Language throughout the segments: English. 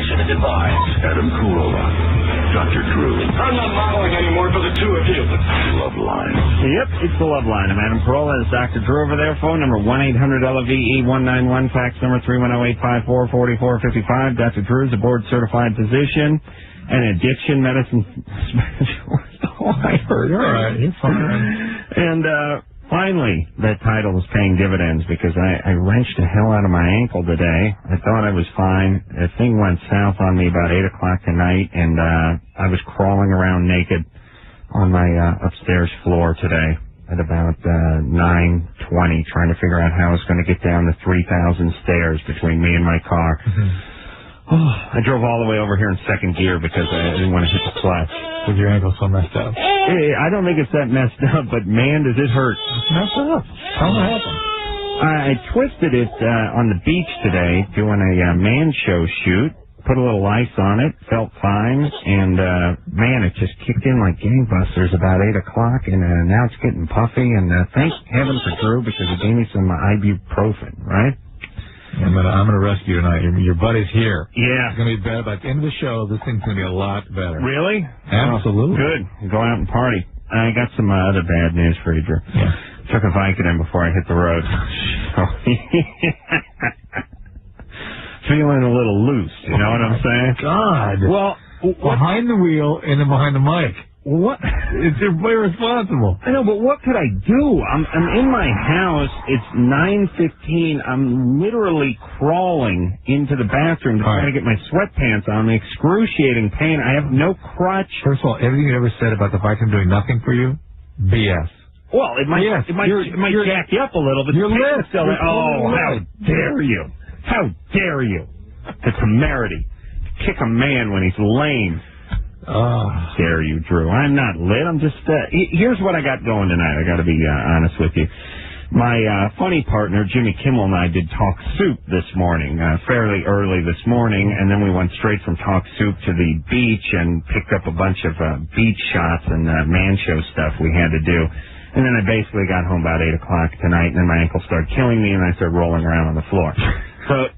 Passionate advice. Adam Carolla. Dr. Drew. I'm not modeling anymore for the two of you. Loveline. Yep, it's the Loveline. I'm Adam Carolla. It's Dr. Drew over there. Phone number 1-800-LOVE-191. Fax number 310-854-4455. Dr. Drew is a board-certified physician and addiction medicine specialist. Oh, I heard. You're all right. You're fine. And finally, that title is paying dividends because I wrenched the hell out of my ankle today. I thought I was fine. The thing went south on me about 8 o'clock tonight, and I was crawling around naked on my upstairs floor today at about 9:20, trying to figure out how I was going to get down the 3,000 stairs between me and my car. Oh, I drove all the way over here in second gear because I didn't want to hit the clutch. With your ankle so messed up. I don't think it's that messed up, but man, does it hurt. It's messed up. How did that happen? I twisted it on the beach today doing a man show shoot. Put a little ice on it, felt fine, and man, it just kicked in like gangbusters about 8 o'clock, and now it's getting puffy, and thank heaven for Drew because he gave me some ibuprofen, right? I'm gonna rescue you tonight. Your buddy's here. Yeah. It's gonna be better. By the end of the show, this thing's gonna be a lot better. Really? Absolutely. Oh, good. Go out and party. I got some other bad news for you, Drew. Yeah. Took a Vicodin before I hit the road. Feeling a little loose, you know what I'm saying? God. Well, behind the wheel and then behind the mic. What? It's irresponsible. I know, but what could I do? I'm in my house. It's 9:15. I'm literally crawling into the bathroom to try to get my sweatpants on. The excruciating pain. I have no crutch. First of all, everything you ever said about the Vicodin doing nothing for you, BS. Well, it might jack you up a little, but you're lit. Oh, how dare you? How dare you? The temerity. Kick a man when he's lame. Dare you, Drew. I'm not lit. I'm just, here's what I got going tonight. I got to be honest with you. My funny partner, Jimmy Kimmel, and I did Talk Soup this morning, fairly early this morning, and then we went straight from Talk Soup to the beach and picked up a bunch of beach shots and man show stuff we had to do. And then I basically got home about 8 o'clock tonight, and then my ankle started killing me, and I started rolling around on the floor. So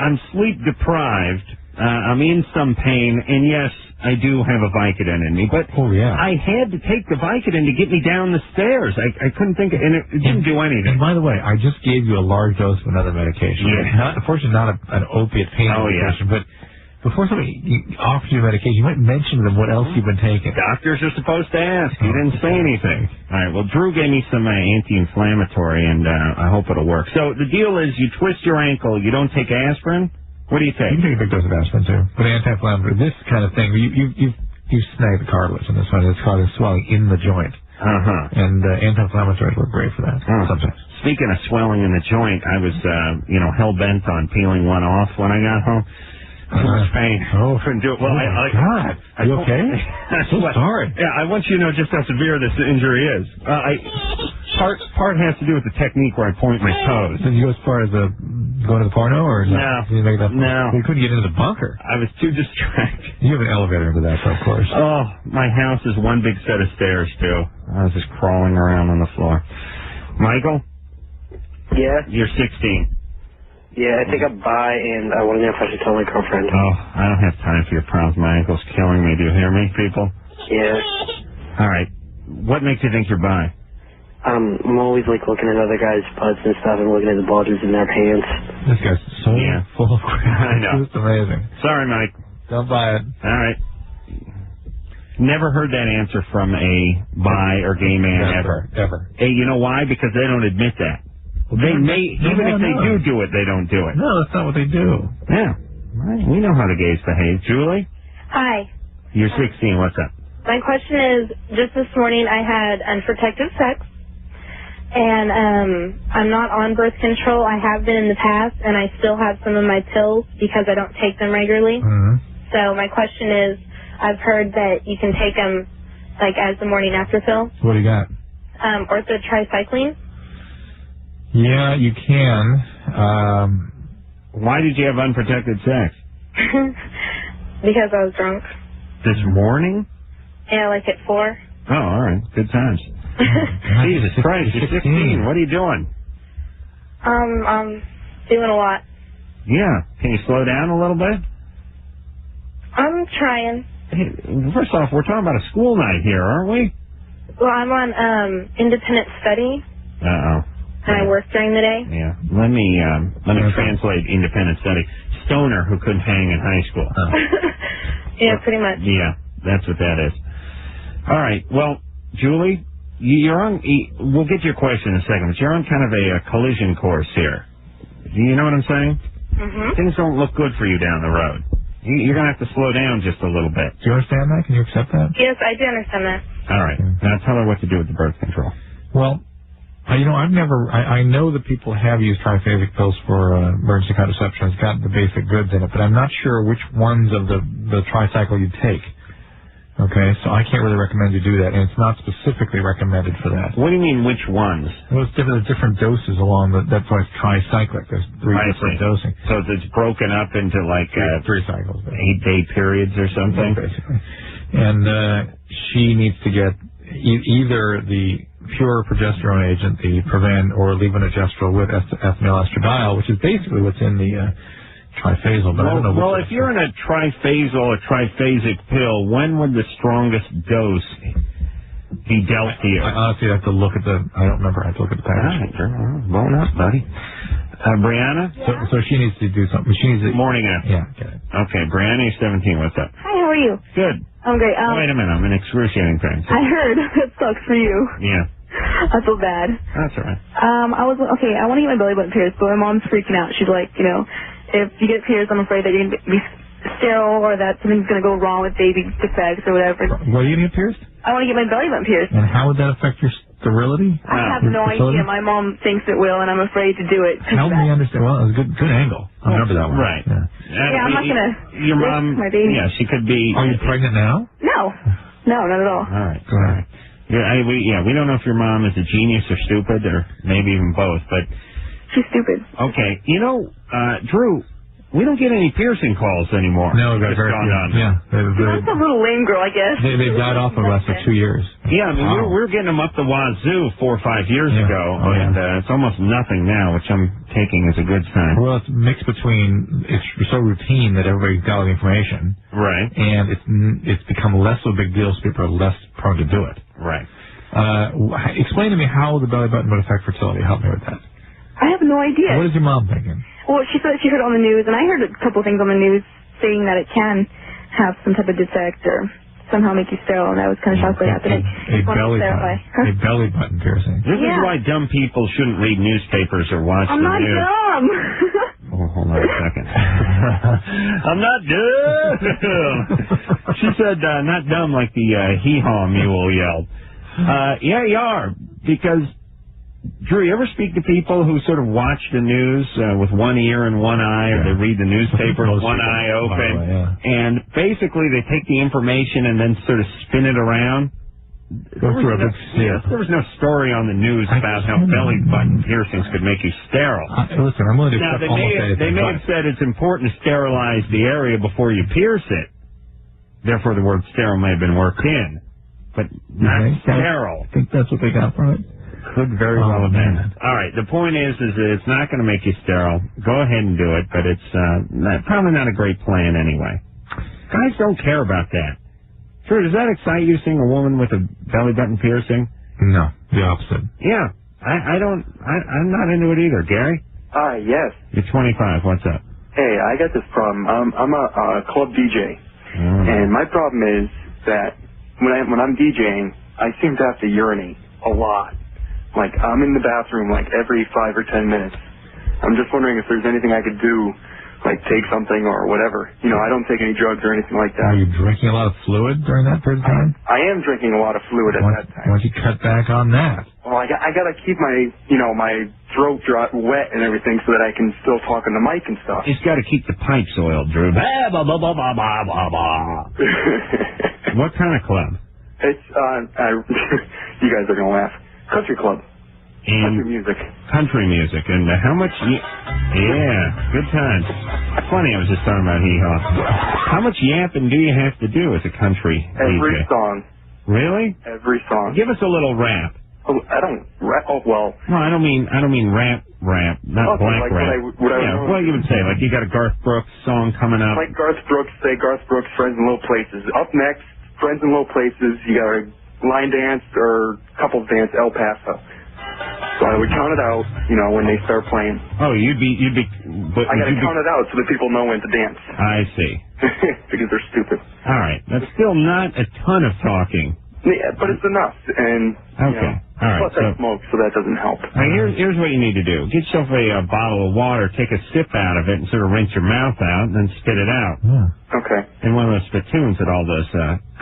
I'm sleep deprived. I'm in some pain, and yes, I do have a Vicodin in me, but I had to take the Vicodin to get me down the stairs. I couldn't think of, and it didn't do anything. And by the way, I just gave you a large dose of another medication. Yeah. Unfortunately, not an opiate pain medication, but before somebody offers you medication, you might mention to them what else you've been taking. Doctors are supposed to ask. You didn't say anything. All right, well, Drew gave me some anti-inflammatory, and I hope it'll work. So the deal is you twist your ankle, you don't take aspirin. What do you take? You can take a big dose of aspirin, too. But anti-inflammatory, this kind of thing, you snag the cartilage on this one. It's causing swelling in the joint. And anti-inflammatories work great for that. Sometimes. Speaking of swelling in the joint, I was, hell-bent on peeling one off when I got home. Too much pain. Couldn't do it. Well, God. Are you okay? So sorry. Yeah, I want you to know just how severe this injury is. Part has to do with the technique where I point my toes. Did you go as far as going to the porno, or no? No. You couldn't get into the bunker. I was too distracted. You have an elevator into that, so of course. Oh, my house is one big set of stairs, too. I was just crawling around on the floor. Michael? Yeah? You're 16. Yeah, I think I'm bi, and I want to know if I should tell my girlfriend. Oh, I don't have time for your problems. My ankle's killing me. Do you hear me, people? Yeah. All right. What makes you think you're bi? I'm always, looking at other guys' butts and stuff and looking at the bulges in their pants. This guy's so full of crap. I know. It's amazing. Sorry, Mike. Don't buy it. All right. Never heard that answer from a bi or gay man ever. Hey, you know why? Because they don't admit that. They may, even if they do it, they don't do it. No, that's not what they do. Yeah. Right. We know how the gays behave. Julie? Hi. You're 16. What's up? My question is, just this morning I had unprotected sex, and I'm not on birth control. I have been in the past, and I still have some of my pills because I don't take them regularly. So my question is, I've heard that you can take them, as the morning after pill. What do you got? Ortho tricycline. Yeah, you can. Why did you have unprotected sex? Because I was drunk. This morning? Yeah, at 4. Oh, all right. Good times. Jesus Christ, you're 16. What are you doing? I'm doing a lot. Yeah. Can you slow down a little bit? I'm trying. Hey, first off, we're talking about a school night here, aren't we? Well, I'm on independent study. Uh-oh. And I work during the day. Yeah. Let me translate independent study. Stoner who couldn't hang in high school. Yeah, pretty much. Yeah, that's what that is. All right. Well, Julie, you're on. We'll get to your question in a second, but you're on kind of a collision course here. Do you know what I'm saying? Mm-hmm. Things don't look good for you down the road. You're going to have to slow down just a little bit. Do you understand that? Can you accept that? Yes, I do understand that. All right. Now tell her what to do with the birth control. Well, I know that people have used triphasic pills for emergency contraception. It's got the basic goods in it, but I'm not sure which ones of the tricycle you take. Okay, so I can't really recommend you do that, and it's not specifically recommended for that. What do you mean, which ones? Well, there's different doses along that's why it's tricyclic. There's 3 different dosing. So it's broken up into like 3 cycles, 8-day periods or something? Yeah, basically. And she needs to get either the pure progesterone agent, the Prevent, or levonorgestrel with ethinyl estradiol, which is basically what's in the triphasal. But I don't know. Well, if you're in a triphasal or triphasic pill, when would the strongest dose be dealt to you? I honestly have to look at I don't remember. I have to look at the package. All right, blown up, buddy. Brianna? Yeah. So she needs to do something. She needs to... Morning after. Yeah, get it. Okay, Brianna, you're 17. What's up? Hi, how are you? Good. I'm great. Wait a minute. I'm in excruciating pain. I heard. It sucks for you. Yeah. I feel bad. That's all right. I want to get my belly button pierced, but my mom's freaking out. She's like, if you get pierced, I'm afraid that you're going to be sterile or that something's going to go wrong with baby defects or whatever. What are you going to get pierced? I want to get my belly button pierced. And how would that affect your sterility? I have no idea. My mom thinks it will, and I'm afraid to do it. Help me understand. Well, it was a good angle. I remember that one. Right. Yeah, I'm not going to Your mom, my baby. Yeah, she could be... Are you pregnant now? No, not at all. All right. All right. Yeah, we don't know if your mom is a genius or stupid or maybe even both, but... She's stupid. Okay. Drew, we don't get any piercing calls anymore. No, that's very gone on. Yeah. That's a little lame girl, I guess. They've died off of us for 2 years. Yeah, I mean, we were getting them up the wazoo 4 or 5 years ago, and it's almost nothing now, which I'm taking as a good sign. Well, it's mixed between, it's so routine that everybody's got all the information. Right. And it's become less of a big deal, so people are less prone to do it. Right. Explain to me how the belly button would affect fertility. Help me with that. I have no idea. What is your mom thinking? Well, she said she heard it on the news, and I heard a couple things on the news saying that it can have some type of defect or somehow make you sterile, and I was kind of shocked by that. A belly button piercing. This is why dumb people shouldn't read newspapers or watch the news. I'm not dumb. Oh, hold on a second. I'm not dumb. She said, not dumb like the hee-haw mule yelled. Yeah, you are, because... Drew, you ever speak to people who sort of watch the news with one ear and one eye, or they read the newspaper with one eye open, and basically they take the information and then sort of spin it around? There was no story on the news about how belly button piercings could make you sterile. Listen, I'm willing to accept almost anything. They may have said it's important to sterilize the area before you pierce it. Therefore, the word sterile may have been worked in, but not sterile. I think that's what they got from it. Could very well have been. All right. The point is that it's not going to make you sterile. Go ahead and do it, but it's probably not a great plan anyway. Guys don't care about that. Drew, does that excite you, seeing a woman with a belly button piercing? No, the opposite. Yeah, I'm not into it either. Gary? Hi, yes. You're 25. What's up? Hey, I got this problem. I'm a club DJ, and my problem is that when I'm DJing, I seem to have to urinate a lot. Like, I'm in the bathroom, like, every 5 or 10 minutes. I'm just wondering if there's anything I could do, like, take something or whatever. I don't take any drugs or anything like that. Are you drinking a lot of fluid during that period of time? I am drinking a lot of fluid at that time. Why don't you cut back on that? Well, I got to keep my, my throat wet and everything so that I can still talk on the mic and stuff. He's got to keep the pipes oiled, Drew. What kind of club? It's, you guys are going to laugh. Country club. And country music. And how much... Yeah, good times. Funny, I was just talking about hee-haw. How much yapping do you have to do as a country DJ? Every song. Really? Every song. Give us a little rap. Oh, I don't rap. Oh, well. No, I don't mean rap, not okay, black like rap. What you would say, like you got a Garth Brooks song coming up. Like Garth Brooks, Friends in Low Places. Up next, Friends in Low Places, you got a line dance or couples dance, El Paso. So I would count it out, when they start playing. Oh, you'd be. But I gotta count it out so that people know when to dance. I see. Because they're stupid. All right, that's still not a ton of talking. Yeah, but it's enough, and okay. All right. Plus I smoke, so that doesn't help. Here's what you need to do: get yourself a bottle of water, take a sip out of it, and sort of rinse your mouth out, and then spit it out. Yeah. Okay. In one of those spittoons that all those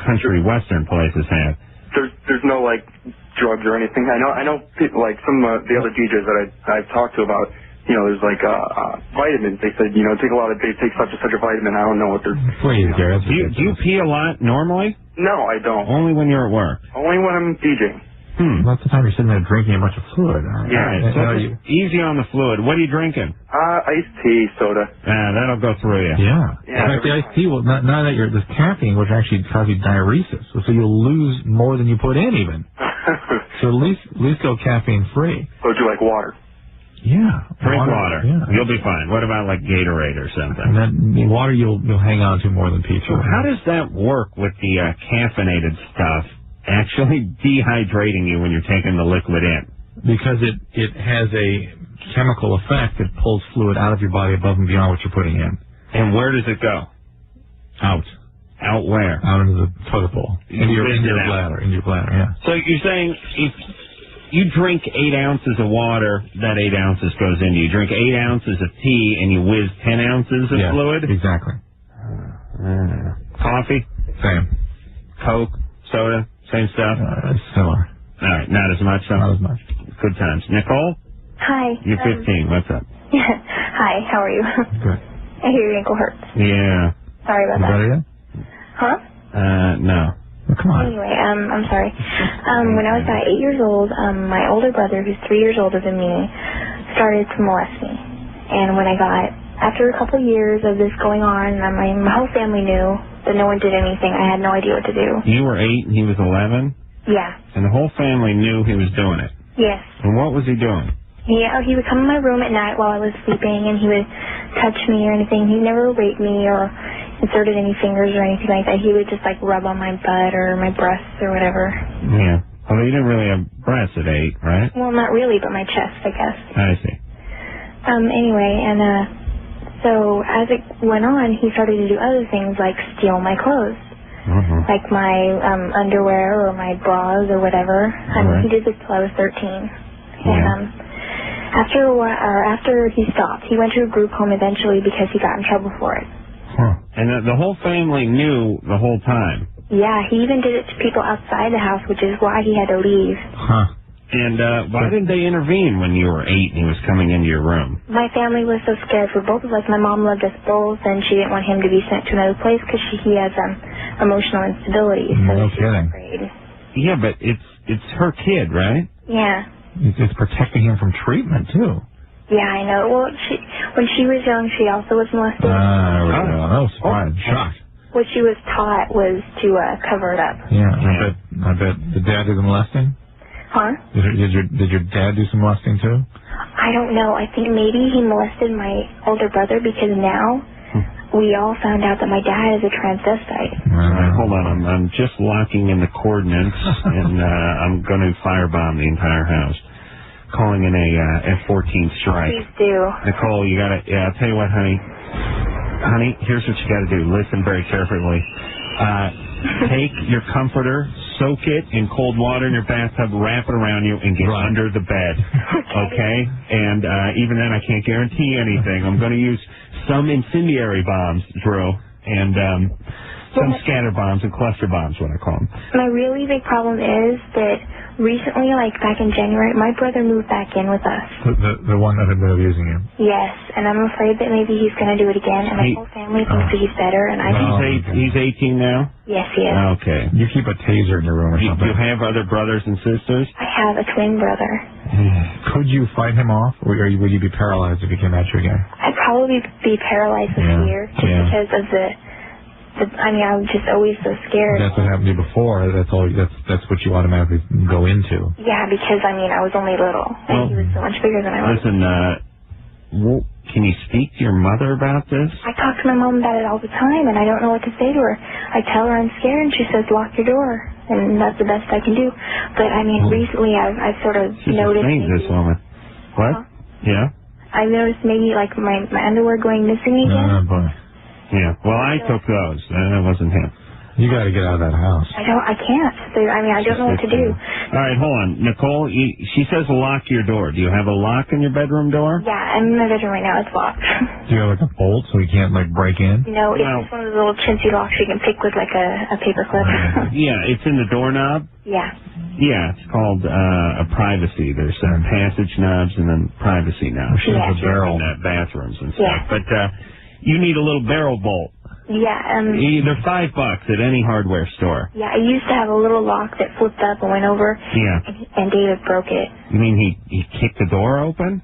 country western places have. There's no like drugs or anything. I know people like some of the other DJs that I've talked to about. There's like vitamins. They said they take such and such a vitamin. I don't know what they're. Please, Garrett. Do you pee a lot normally? No, I don't. Only when you're at work. Only when I'm DJing. Lots of time you're sitting there drinking a bunch of fluid. Yeah, so easy on the fluid. What are you drinking? Iced tea, soda. That'll go through you. Yeah. In fact, the iced tea will not that this caffeine, which actually causes you diuresis, so you'll lose more than you put in even. So at least go caffeine free. So do you like water? Yeah. Drink water. Yeah. You'll be fine. What about like Gatorade or something? And then water you'll hang on to more than pee. So how does that work with the caffeinated stuff actually dehydrating you when you're taking the liquid in? Because it has a chemical effect that pulls fluid out of your body above and beyond what you're putting in. And where does it go? Out. Out where? Out into the toilet bowl. Into your bladder. In your bladder, yeah. So you're saying if you drink 8 ounces of water, that 8 ounces goes into you. Drink 8 ounces of tea, and you whiz 10 ounces of fluid? Exactly. Coffee? Same. Coke? Soda? Same stuff? Similar. All right, not as much? Not as much. Good times. Nicole? Hi. You're 15. What's up? Hi, how are you? Good. I hear your ankle hurts. Yeah. Sorry about that. Better yet? Huh? Oh, No. come on. Anyway, I'm sorry. When I was about 8 years old, my older brother, who's 3 years older than me, started to molest me. And after a couple years of this going on, my whole family knew that no one did anything. I had no idea what to do. You were 8 and he was 11? Yeah. And the whole family knew he was doing it? Yes. And what was he doing? He would come in my room at night while I was sleeping, and he would touch me or anything. He never raped me or inserted any fingers or anything like that. He would just rub on my butt or my breasts or whatever. Yeah. Although you didn't really have breasts at 8, right? Well, not really, but my chest, I guess. I see. Anyway, and so as it went on, he started to do other things like steal my clothes. Like my underwear or my bras or whatever. He did this till I was 13. And after he stopped, he went to a group home eventually because he got in trouble for it. And the whole family knew the whole time? Yeah, he even did it to people outside the house, which is why he had to leave. And why didn't they intervene when you were 8 and he was coming into your room? My family was so scared for both of us. My mom loved us both, and she didn't want him to be sent to another place because he has emotional instability. So no she kidding. was afraid. Yeah, but it's her kid, right? Yeah. It's protecting him from treatment, too. Yeah, I know. Well, when she was young, she also was molested. Oh, surprised. Shocked. What she was taught was to cover it up. Yeah, I bet. Did Dad do the molesting? Huh? Did your dad do some molesting, too? I don't know. I think maybe he molested my older brother because now we all found out that my dad is a transvestite. Hold on. I'm just locking in the coordinates, and I'm going to firebomb the entire house. Calling in a F-14 strike. Please do. Nicole, you got to... Yeah, I'll tell you what, honey. Honey, here's what you got to do. Listen very carefully. Take your comforter, soak it in cold water in your bathtub, wrap it around you, and get under the bed. Okay? And even then, I can't guarantee anything. I'm going to use some incendiary bombs, Drew, and some scatter bombs and cluster bombs, what I call them. My really big problem is that recently, back in January, my brother moved back in with us. The one that had been abusing you? Yes, and I'm afraid that maybe he's going to do it again, and my whole family thinks that he's better, and He's 18 now? Yes, he is. Okay. You keep a taser in your room or something. Do you have other brothers and sisters? I have a twin brother. Could you fight him off, or would you be paralyzed if he came at you again? I'd probably be paralyzed with fear just because of the I mean, I was just always so scared. That's what happened to you before. That's what you automatically go into. Yeah, because, I mean, I was only little, and he was so much bigger than I was. Listen, can you speak to your mother about this? I talk to my mom about it all the time, and I don't know what to say to her. I tell her I'm scared, and she says, lock your door, and that's the best I can do. But, I mean, recently I've sort of noticed... this woman. What? Yeah? I've noticed maybe, like, my underwear going missing again. Oh, boy. Yeah, well, I took those. That wasn't him. You got to get out of that house. I can't. I mean, I don't know what to do. All right, hold on. Nicole, she says lock your door. Do you have a lock in your bedroom door? Yeah, I'm in my bedroom right now. It's locked. Do you have, like, a bolt so you can't, like, break in? No, it's just one of those little chintzy locks you can pick with, like, a paper clip. Yeah, it's in the doorknob? Yeah. Yeah, it's called a privacy. There's passage knobs and then privacy knobs. She has a barrel. In bathrooms and stuff. Yeah. But you need a little barrel bolt. Yeah. They're $5 at any hardware store. Yeah, I used to have a little lock that flipped up and went over. Yeah. And David broke it. You mean he kicked the door open?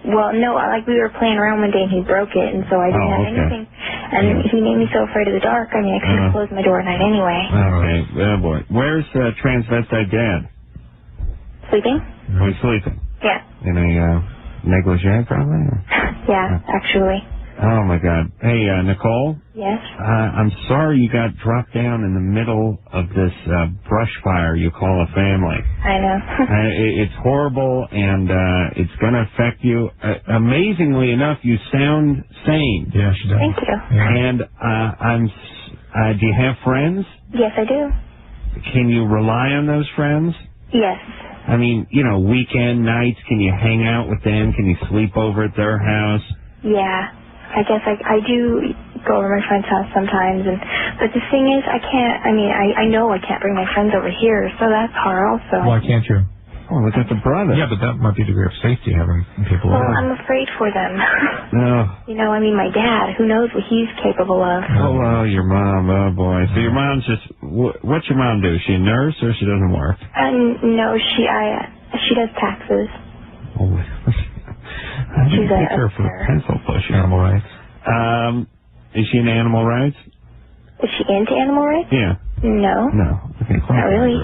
Well, no, like we were playing around one day and he broke it, and so I didn't have anything. And he made me so afraid of the dark. I mean, I couldn't close my door at night anyway. Okay. Oh, boy. Where's transvestite dad? Sleeping? Oh, he's sleeping. Yeah. In a negligee, probably? Yeah, actually. Oh, my God. Hey, Nicole? Yes? I'm sorry you got dropped down in the middle of this brush fire you call a family. I know. It's horrible, and it's going to affect you. Amazingly enough, you sound sane. Yeah, she does. Thank you. Yeah. And do you have friends? Yes, I do. Can you rely on those friends? Yes. I mean, weekend nights, can you hang out with them? Can you sleep over at their house? Yeah. I guess I do go over my friend's house sometimes, but the thing is, I can't. I mean, I know I can't bring my friends over here, so that's hard also. Why can't you? Oh, look at the brother. Yeah, but that might be a degree of safety having people over. Well, I'm afraid for them. No. I mean, my dad, who knows what he's capable of. Oh, your mom. Oh, boy. So your mom's just... What's your mom do? Is she a nurse or she doesn't work? No, she does taxes. Oh, She's a her for pencil push. Animal rights. Is she in animal rights? Is she into animal rights? Yeah. No. Okay, not really.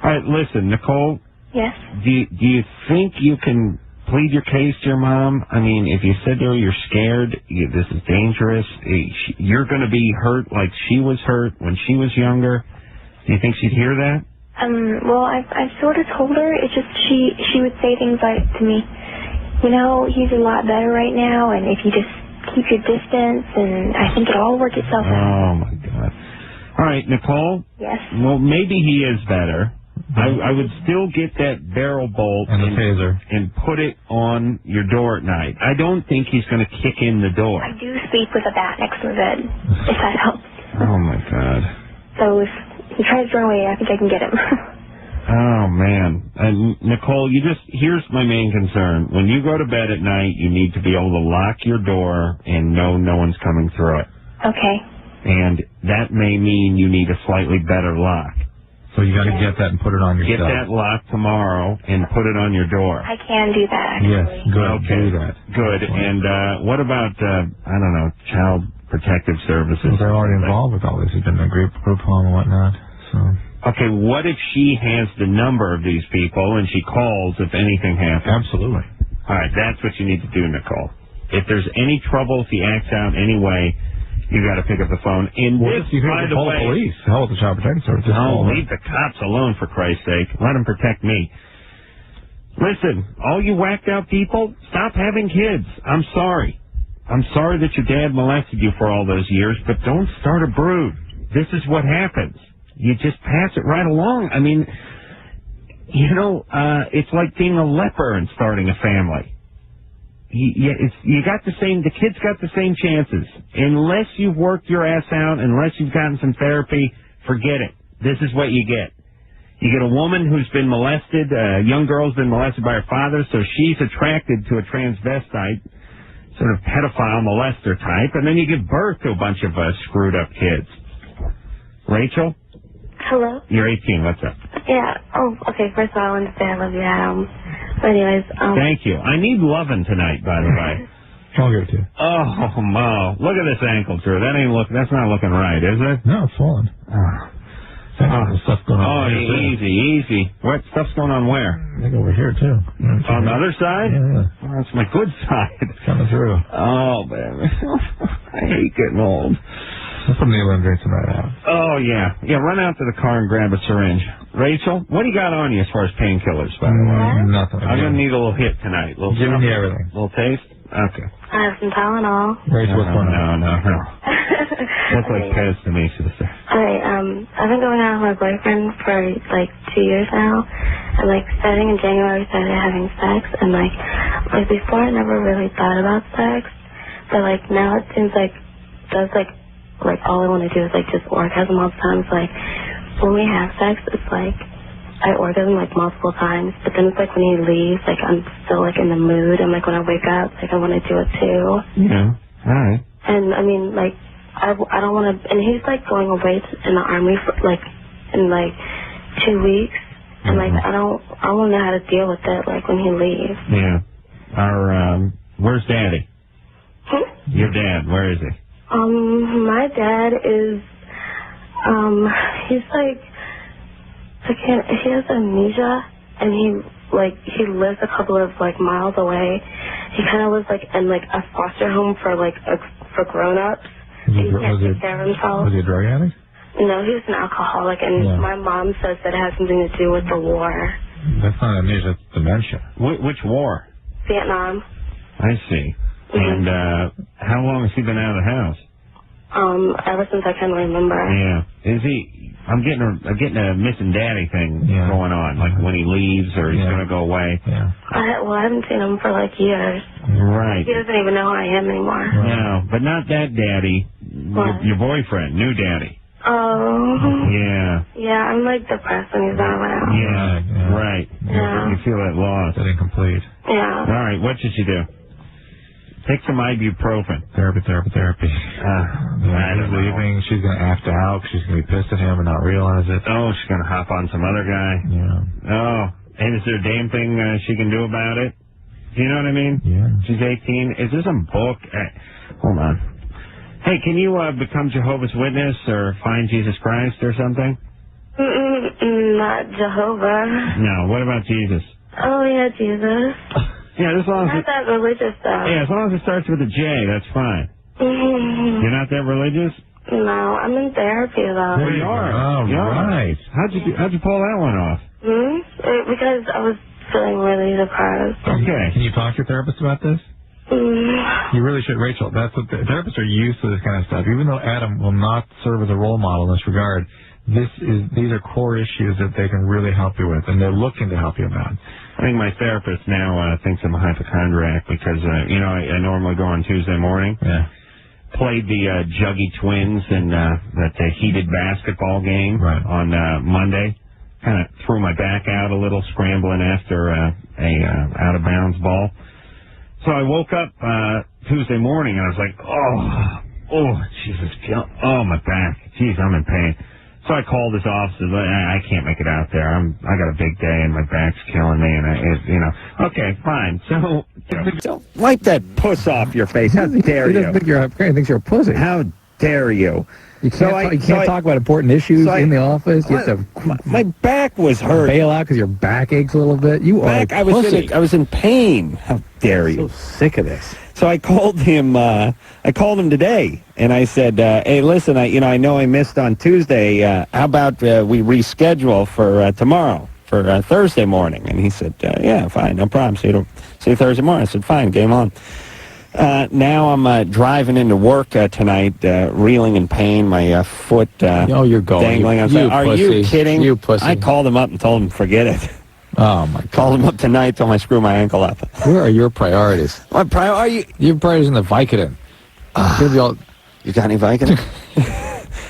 All right, listen, Nicole. Yes. Do you think you can plead your case to your mom? I mean, if you said to her you're scared, this is dangerous, you're going to be hurt like she was hurt when she was younger. Do you think she'd hear that? Well, I've sort of told her. It's just she would say things like to me, he's a lot better right now, and if you just keep your distance, and I think it'll all work itself out. Oh, my God. All right, Nicole. Yes? Well, maybe he is better. I would still get that barrel bolt and the taser and put it on your door at night. I don't think he's going to kick in the door. I do sleep with a bat next to the bed, if that helps. Oh, my God. So if he tries to run away, I think I can get him. Oh, man. Nicole, here's my main concern. When you go to bed at night, you need to be able to lock your door and know no one's coming through it. Okay. And that may mean you need a slightly better lock. So you got to get that and put it on yourself. Get that lock tomorrow and put it on your door. I can do that, actually. Yes, good. Okay. Do that. Good. And what about, I don't know, Child Protective Services? Well, they're already involved with all this. There's been a group home and whatnot. So. Okay, what if she has the number of these people and she calls if anything happens? Absolutely. All right, that's what you need to do, Nicole. If there's any trouble, if he acts out anyway, you got to pick up the phone. And well, this, you by the call way, the police. Hell with the Child Protective Service. No, leave the cops alone, for Christ's sake. Let them protect me. Listen, all you whacked out people, stop having kids. I'm sorry. I'm sorry that your dad molested you for all those years, but don't start a brood. This is what happens. You just pass it right along. I mean, it's like being a leper and starting a family. The kids got the same chances. Unless you've worked your ass out, unless you've gotten some therapy, forget it. This is what you get. You get a woman who's been molested, a young girl's been molested by her father, so she's attracted to a transvestite, sort of pedophile molester type, and then you give birth to a bunch of screwed up kids. Rachel? Hello? You're 18. What's up? Yeah. Oh, okay. First of all, I want to say I love you, Adam. But anyways, Thank you. I need lovin' tonight, by the way. I'll give it to you. Oh, Mo. Look at this ankle, Drew. That's not looking right, is it? No, it's swollen. There's stuff going on. Easy. What stuff's going on where? I think over here, too. On the other side? Yeah. Oh, that's my good side. It's coming through. Oh, man. I hate getting old. Put some needle and drink some right out. Oh, yeah. Yeah, run out to the car and grab a syringe. Rachel, what do you got on you as far as painkillers, by the way? Nothing. I'm going to need a little hit tonight. Giving you everything. Little taste? Okay. I have some Tylenol. Rachel, what's going on? No. Looks like Pez to me, sister. I've been going out with my boyfriend for, 2 years now. And, starting in January, we started having sex. And, before I never really thought about sex. But, now it seems like that's, all I want to do is, just orgasm all the time. It's when we have sex, it's I orgasm multiple times, but then it's when he leaves, I'm still in the mood, and when I wake up, I want to do it too. Yeah, all right. And I mean, I don't want to. And he's going away in the army for in 2 weeks, and I don't know how to deal with it when he leaves. Yeah. Where's Daddy? Your dad, where is he? My dad is he's he has amnesia, and he lives a couple of miles away. He kind of lives in a foster home for for grown-ups. He can't take care of himself. Was he a drug addict? No, he was an alcoholic, and my mom says that it has something to do with the war. That's not amnesia, that's dementia. Which war? Vietnam. I see. And how long has he been out of the house? Ever since I can remember. Yeah. Is he? I'm getting a missing daddy thing going on, when he leaves or he's going to go away. Yeah. I haven't seen him for years. Right. He doesn't even know who I am anymore. Right. No, but not that daddy. Your boyfriend, new daddy. Oh. Yeah. Yeah, I'm depressed when he's not around. Yeah. Right. Yeah. You feel that loss. That incomplete. Yeah. All right. What should you do? Take some ibuprofen. Therapy. I don't know. Leaving. She's going to act out. She's going to be pissed at him and not realize it. Oh, she's going to hop on some other guy. Yeah. Oh, and is there a damn thing she can do about it? Do you know what I mean? Yeah. She's 18. Is this a book? Hold on. Hey, can you become Jehovah's Witness or find Jesus Christ or something? Not Jehovah. No. What about Jesus? Oh, yeah, Jesus. Yeah, as long as not that religious stuff. Yeah, as long as it starts with a J, that's fine. You're not that religious? No, I'm in therapy though. Well, you are. Oh, right. How'd you pull that one off? Because I was feeling really depressed. Okay. Can you talk to your therapist about this? You really should, Rachel. That's what therapists are used to, this kind of stuff. Even though Adam will not serve as a role model in this regard, these are core issues that they can really help you with, and they're looking to help you about. I think my therapist now thinks I'm a hypochondriac because, I normally go on Tuesday morning. Yeah. Played the Juggy Twins in that heated basketball game on Monday. Kind of threw my back out a little, scrambling after a out-of-bounds ball. So I woke up Tuesday morning, and I was like, oh, Jesus, my back. Jeez, I'm in pain. So I called his office and I can't make it out there. I got a big day and my back's killing me and okay, fine. So wipe that puss off your face. How dare you? He doesn't think you're he thinks you're a pussy. How dare you? You can't talk about important issues in the office. You have to my back was hurt. Bail out because your back aches a little bit. You are a pussy. I was in pain. How dare you? I'm so sick of this. So I called him. I called him today, and I said, "Hey, listen, I know I missed on Tuesday. How about we reschedule for tomorrow for Thursday morning?" And he said, "Yeah, fine, no problem. See you Thursday morning." I said, "Fine, game on." Now I'm driving into work tonight, reeling in pain. My foot you're going dangling. I said, "Are you kidding?" You pussy. I called him up and told him, "Forget it." Oh, my God. Called him up tonight, told him I screw my ankle up. Where are your priorities? What are you? Your priorities in the Vicodin. You got any Vicodin?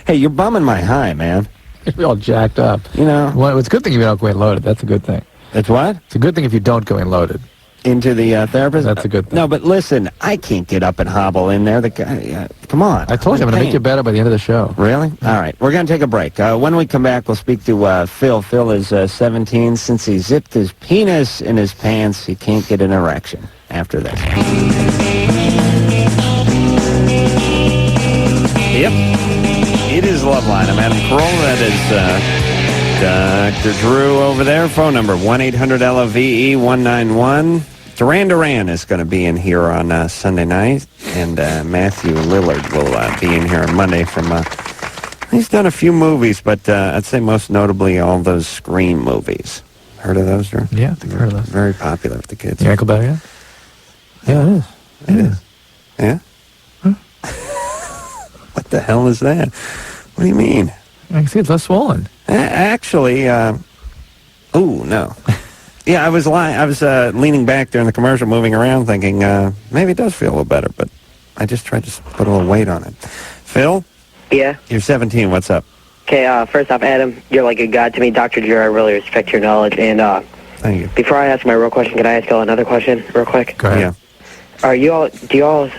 Hey, you're bumming my high, man. You'll be all jacked up. Well, it's a good thing if you don't go in loaded. That's a good thing. It's what? It's a good thing if you don't go in loaded. Into the therapist? That's a good thing. No, but listen, I can't get up and hobble in there. The guy, come on. I told you I'm going to make you better by the end of the show. Really? All right. We're going to take a break. When we come back, we'll speak to Phil. Phil is 17. Since he zipped his penis in his pants, he can't get an erection after this. Yep. It is Loveline. I'm Adam Carolla. That is Dr. Drew over there. Phone number 1-800-LOVE-191. Duran is going to be in here on Sunday night, and Matthew Lillard will be in here on Monday from... he's done a few movies, but I'd say most notably all those Scream movies. Heard of those, Drew? Yeah, I think I've heard of those. Very popular with the kids. Your ankle better yet? Yeah, it is. It is. Yeah? Huh? What the hell is that? What do you mean? I can see it's less swollen. Actually, oh, no. Yeah, I was leaning back during the commercial, moving around, thinking maybe it does feel a little better, but I just tried to put a little weight on it. Phil? Yeah? You're 17. What's up? Okay, first off, Adam, you're like a god to me. Dr. Drew, I really respect your knowledge. And thank you. Before I ask my real question, can I ask y'all another question real quick? Go ahead. Yeah. Do y'all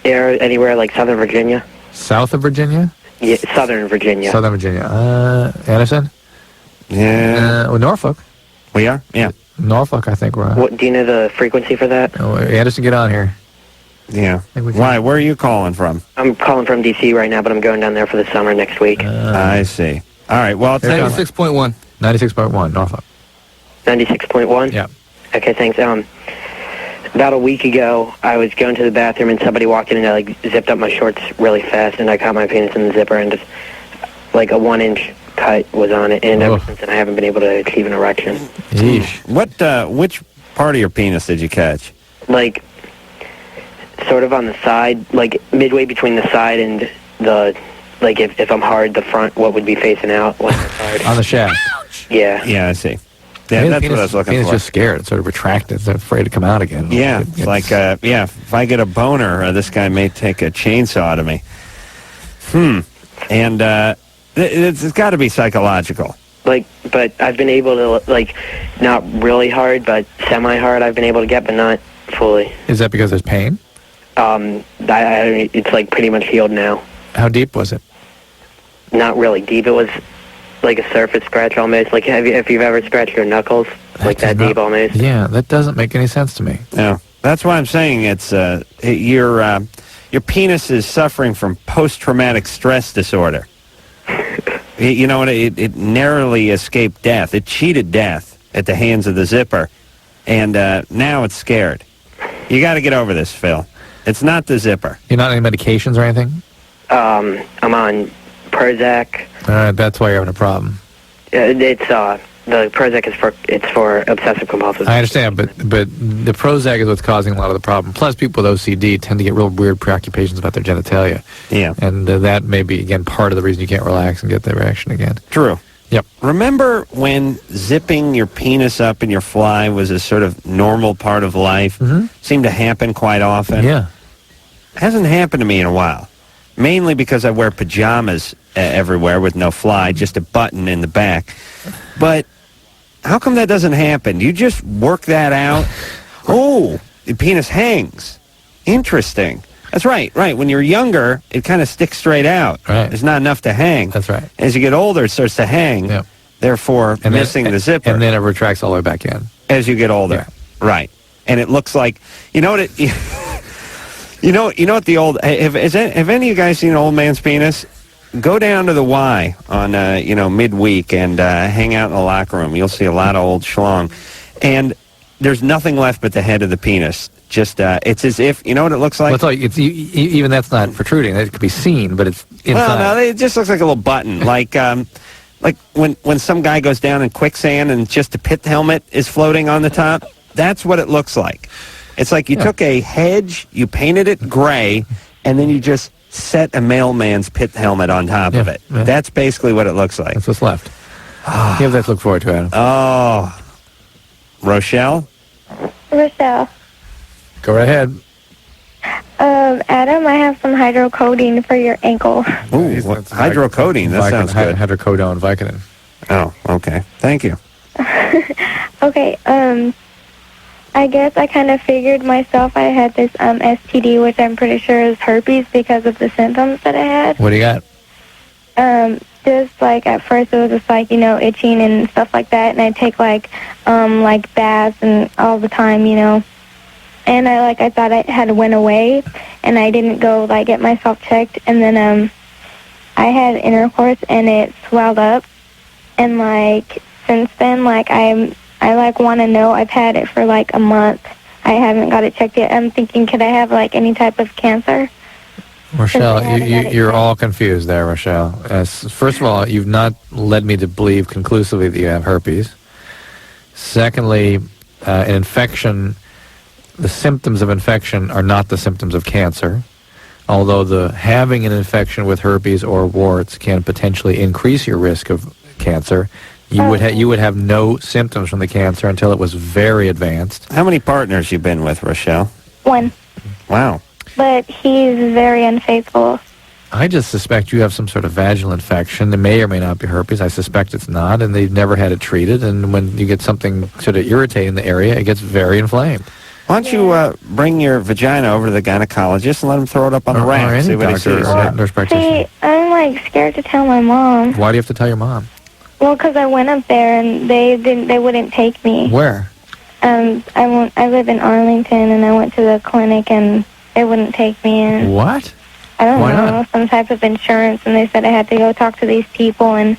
air anywhere like Southern Virginia? South of Virginia? Yeah, Southern Virginia. Southern Virginia. Anderson? Yeah. Norfolk. We are? Yeah. Norfolk, I think we're on. What, do you know the frequency for that? Oh, Anderson, get on here. Yeah. Why? Where are you calling from? I'm calling from D.C. right now, but I'm going down there for the summer next week. I see. All right, well, 96.1. 96.1, Norfolk. 96.1? Yeah. Okay, thanks. About a week ago, I was going to the bathroom and somebody walked in and I zipped up my shorts really fast and I caught my penis in the zipper and just like a 1-inch cut was on it, and ever since then I haven't been able to achieve an erection. Yeesh. Which part of your penis did you catch? Like, sort of on the side, like midway between the side and the, like if I'm hard, the front, what would be facing out when it's hard. On the shaft. Yeah. Yeah, I see. Yeah, that's what I was looking for. Penis just scared. It's sort of retracted. It's afraid to come out again. Yeah, it's like, if I get a boner, this guy may take a chainsaw to me. And it's got to be psychological. Like, but I've been able to, like, not really hard, but semi-hard I've been able to get, but not fully. Is that because there's pain? It's, like, pretty much healed now. How deep was it? Not really deep. It was like a surface scratch almost. Like, if you've ever scratched your knuckles, like that deep almost. Yeah, that doesn't make any sense to me. No, that's why I'm saying it's your penis is suffering from post-traumatic stress disorder. You know what? It narrowly escaped death. It cheated death at the hands of the zipper, and now it's scared. You got to get over this, Phil. It's not the zipper. You're not on any medications or anything? I'm on Prozac. That's why you're having a problem. The Prozac is for obsessive compulsive. I understand, but the Prozac is what's causing a lot of the problem. Plus, people with OCD tend to get real weird preoccupations about their genitalia. Yeah. And that may be, again, part of the reason you can't relax and get the erection again. True. Yep. Remember when zipping your penis up in your fly was a sort of normal part of life? Mm-hmm. Seemed to happen quite often. Yeah. It hasn't happened to me in a while. Mainly because I wear pajamas everywhere with no fly, just a button in the back. But how come that doesn't happen? Do you just work that out? Oh, the penis hangs. Interesting. That's right. When you're younger, it kind of sticks straight out. Right. There's not enough to hang. That's right. As you get older, it starts to hang, therefore missing the zipper. And then it retracts all the way back in. As you get older. Yeah. Right. And it looks like, you know what it... You know what the old... Have any of you guys seen an old man's penis? Go down to the Y on, midweek and hang out in the locker room. You'll see a lot of old schlong. And there's nothing left but the head of the penis. Just, it's as if... You know what it looks like? Well, even that's not protruding. It could be seen, but it's inside. Well, no, it just looks like a little button. Like when some guy goes down in quicksand and just a pit helmet is floating on the top. That's what it looks like. It's like you took a hedge, you painted it gray, and then you just set a mailman's pit helmet on top of it. Yeah. That's basically what it looks like. That's what's left. You have that to look forward to, Adam. Oh. Rochelle? Rochelle. Go right ahead. Adam, I have some hydrocodone for your ankle. Ooh, hydrocodone. That sounds good. Hydrocodone, Vicodin. Oh, okay. Thank you. Okay, I guess I kind of figured myself I had this STD, which I'm pretty sure is herpes because of the symptoms that I had. What do you got? Just like at first it was just like, itching and stuff like that, and I'd take like baths and all the time, And I thought it had went away, and I didn't go get myself checked, and then I had intercourse and it swelled up. And, like, since then, like, I want to know. I've had it for, like, a month. I haven't got it checked yet. I'm thinking, could I have, like, any type of cancer? Rochelle, you're all confused there, Rochelle. First of all, you've not led me to believe conclusively that you have herpes. Secondly, an infection, the symptoms of infection are not the symptoms of cancer, although having an infection with herpes or warts can potentially increase your risk of cancer. You would have no symptoms from the cancer until it was very advanced. How many partners you been with, Rochelle? One. Wow. But he's very unfaithful. I just suspect you have some sort of vaginal infection. It may or may not be herpes. I suspect it's not, and they've never had it treated. And when you get something sort of irritating the area, it gets very inflamed. Why don't you bring your vagina over to the gynecologist and let him throw it up on the rack, see what he sees. Nurse practitioner. See, I'm, like, scared to tell my mom. Why do you have to tell your mom? Well, because I went up there and they wouldn't take me. Where? I live in Arlington, and I went to the clinic and they wouldn't take me in. What? I don't Why know, not? some type of insurance, and they said I had to go talk to these people, and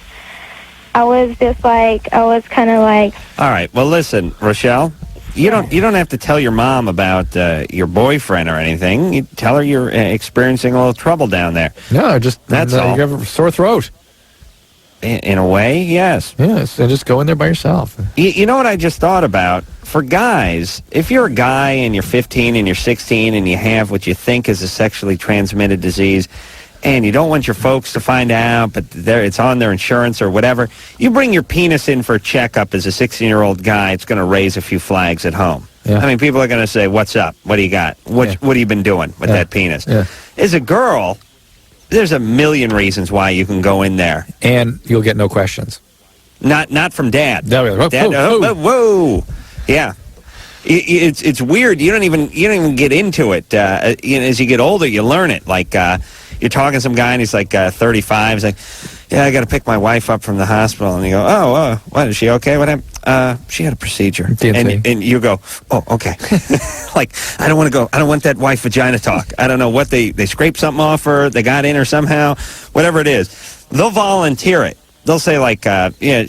I was kind of like. All right. Well, listen, Rochelle. You don't have to tell your mom about your boyfriend or anything. You tell her you're experiencing a little trouble down there. No, just that's all. You have a sore throat. In a way, yes. Yes, and just go in there by yourself. You know what I just thought about? For guys, if you're a guy and you're 15 and you're 16 and you have what you think is a sexually transmitted disease, and you don't want your folks to find out, but it's on their insurance or whatever, you bring your penis in for a checkup as a 16-year-old guy, it's going to raise a few flags at home. Yeah. I mean, people are going to say, what's up? What do you got? What have you been doing with that penis? Yeah. As a girl, there's a million reasons why you can go in there. And you'll get no questions. Not from Dad. Whoa, Dad, whoa. Yeah. It's weird. You don't even get into it. As you get older, you learn it. Like, you're talking to some guy, and he's like 35. He's like, yeah, I got to pick my wife up from the hospital. And you go, oh, what, is she okay? What happened? She had a procedure. And you go, oh, okay. Like, I don't want to go. I don't want that wife vagina talk. I don't know what they scraped something off her. They got in her somehow. Whatever it is. They'll volunteer it. They'll say, like,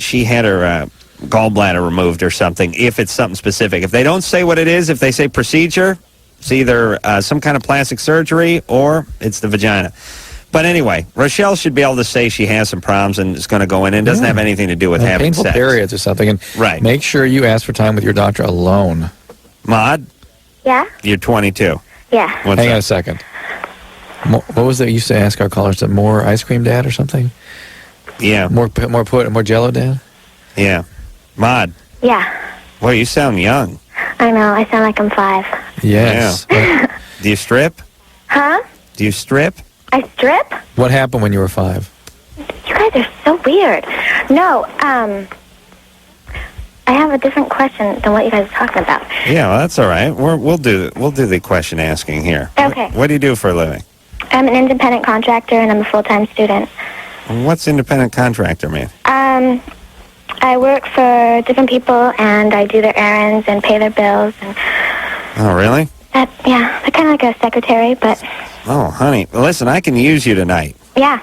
she had her gallbladder removed or something, if it's something specific. If they don't say what it is, if they say procedure, it's either some kind of plastic surgery or it's the vagina. But anyway, Rochelle should be able to say she has some problems and is going to go in, and it doesn't have anything to do with having painful sex. periods or something. And right. Make sure you ask for time with your doctor alone. Maud? Yeah? You're 22. Yeah. Hang on a second. What was it you used to ask our callers? More ice cream, Dad, or something? Yeah. More Jell-O, Dad? Yeah. Maud? Yeah. Well, you sound young. I know. I sound like I'm 5. Yes. Yeah. Do you strip? Huh? Do you strip? I strip? What happened when you were 5? You guys are so weird. No, I have a different question than what you guys are talking about. Yeah, well, that's all right. We'll do the question asking here. Okay. What do you do for a living? I'm an independent contractor, and I'm a full-time student. What's independent contractor mean? I work for different people, and I do their errands and pay their bills. And Oh, really? they're kind of like a secretary, but Oh, honey. Well, listen, I can use you tonight. yeah.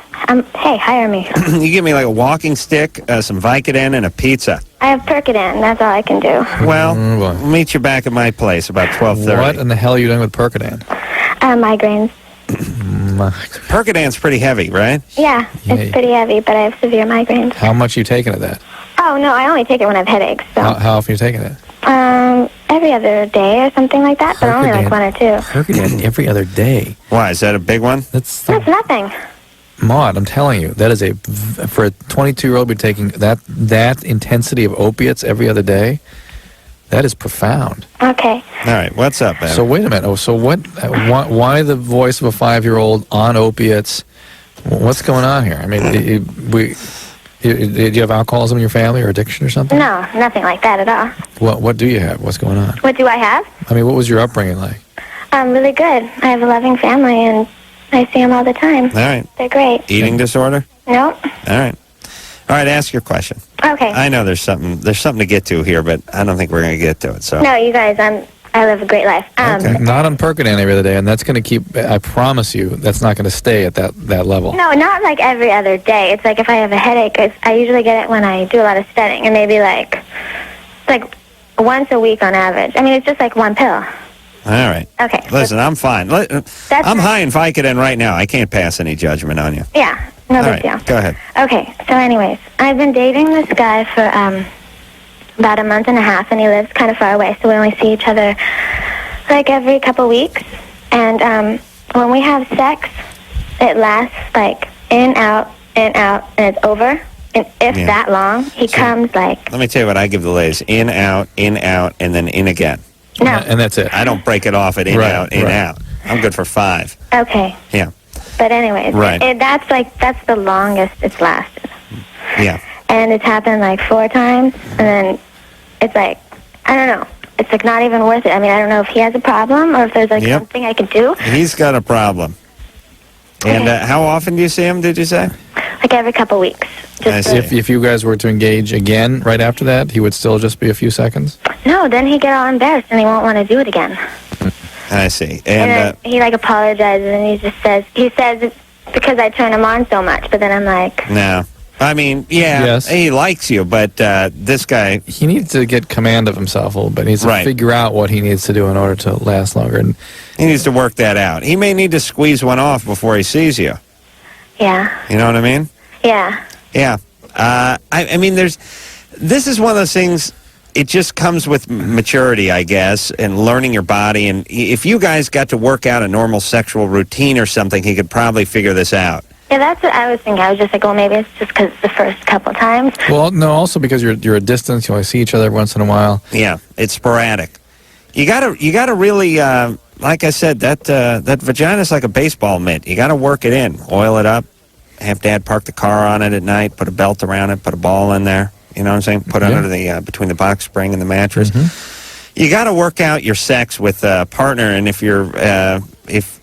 Hey, hire me. You give me like a walking stick, some Vicodin, and a pizza. I have Percodan. That's all I can do. Well, we'll meet you back at my place about 12:30. What in the hell are you doing with Percodan? Migraines. Percodan's pretty heavy, right? Yeah, it's pretty heavy, but I have severe migraines. How much are you taking of that? Oh, no, I only take it when I have headaches. So. How often are you taking it? Every other day or something like that, but only like 1 or 2. Percodan every other day. Why, is that a big one? That's nothing. Maud, I'm telling you, that is for a 22-year-old be taking that intensity of opiates every other day. That is profound. Okay. All right, what's up, man? So wait a minute. So what? Why the voice of a 5-year-old on opiates? What's going on here? I mean, do you have alcoholism in your family or addiction or something? No, nothing like that at all. What do you have? What's going on? What do I have? I mean, what was your upbringing like? Really good. I have a loving family, and I see them all the time. All right. They're great. Eating disorder? Nope. All right. All right, ask your question. Okay. I know there's something to get to here, but I don't think we're going to get to it. So. No, you guys, I live a great life. Not on Percodan every other day, and that's going to keep, I promise you, that's not going to stay at that level. No, not like every other day. It's like if I have a headache, I usually get it when I do a lot of studying, and maybe like once a week on average. I mean, it's just like one pill. All right. Okay. Listen, I'm fine. I'm high in Vicodin right now. I can't pass any judgment on you. Yeah, no big deal. Go ahead. Okay, so anyways, I've been dating this guy for about a month and a half, and he lives kind of far away, so we only see each other like every couple weeks. And when we have sex, it lasts like in, out, and it's over. And if that long, he comes like... Let me tell you what I give the ladies. In, out, and then in again. No. And that's it. I don't break it off at in, out, in, out. I'm good for 5. Okay. Yeah. But anyways, right. That's the longest it's lasted. Yeah. And it's happened like 4 times, and then it's like, I don't know. It's like not even worth it. I mean, I don't know if he has a problem or if there's like something I could do. He's got a problem. And how often do you see him, did you say? Like every couple weeks. If you guys were to engage again right after that, he would still just be a few seconds? No, then he'd get all embarrassed and he won't want to do it again. I see. And then he like apologizes and he says it's because I turn him on so much, but then I'm like... No. I mean, he likes you, but this guy... He needs to get command of himself a little bit. He needs to figure out what he needs to do in order to last longer. And he needs to work that out. He may need to squeeze one off before he sees you. Yeah. You know what I mean? Yeah. Yeah. I mean, this is one of those things, it just comes with maturity, I guess, and learning your body. And if you guys got to work out a normal sexual routine or something, he could probably figure this out. Yeah, that's what I was thinking. I was just like, well, maybe it's just because it's the first couple times. Well, no, also because you're a distance, you only see each other every once in a while. Yeah, it's sporadic. You gotta really, like I said, that vagina's like a baseball mitt. You gotta work it in, oil it up, have Dad park the car on it at night, put a belt around it, put a ball in there. You know what I'm saying? Put it under the between the box spring and the mattress. You got to work out your sex with a partner, and if you're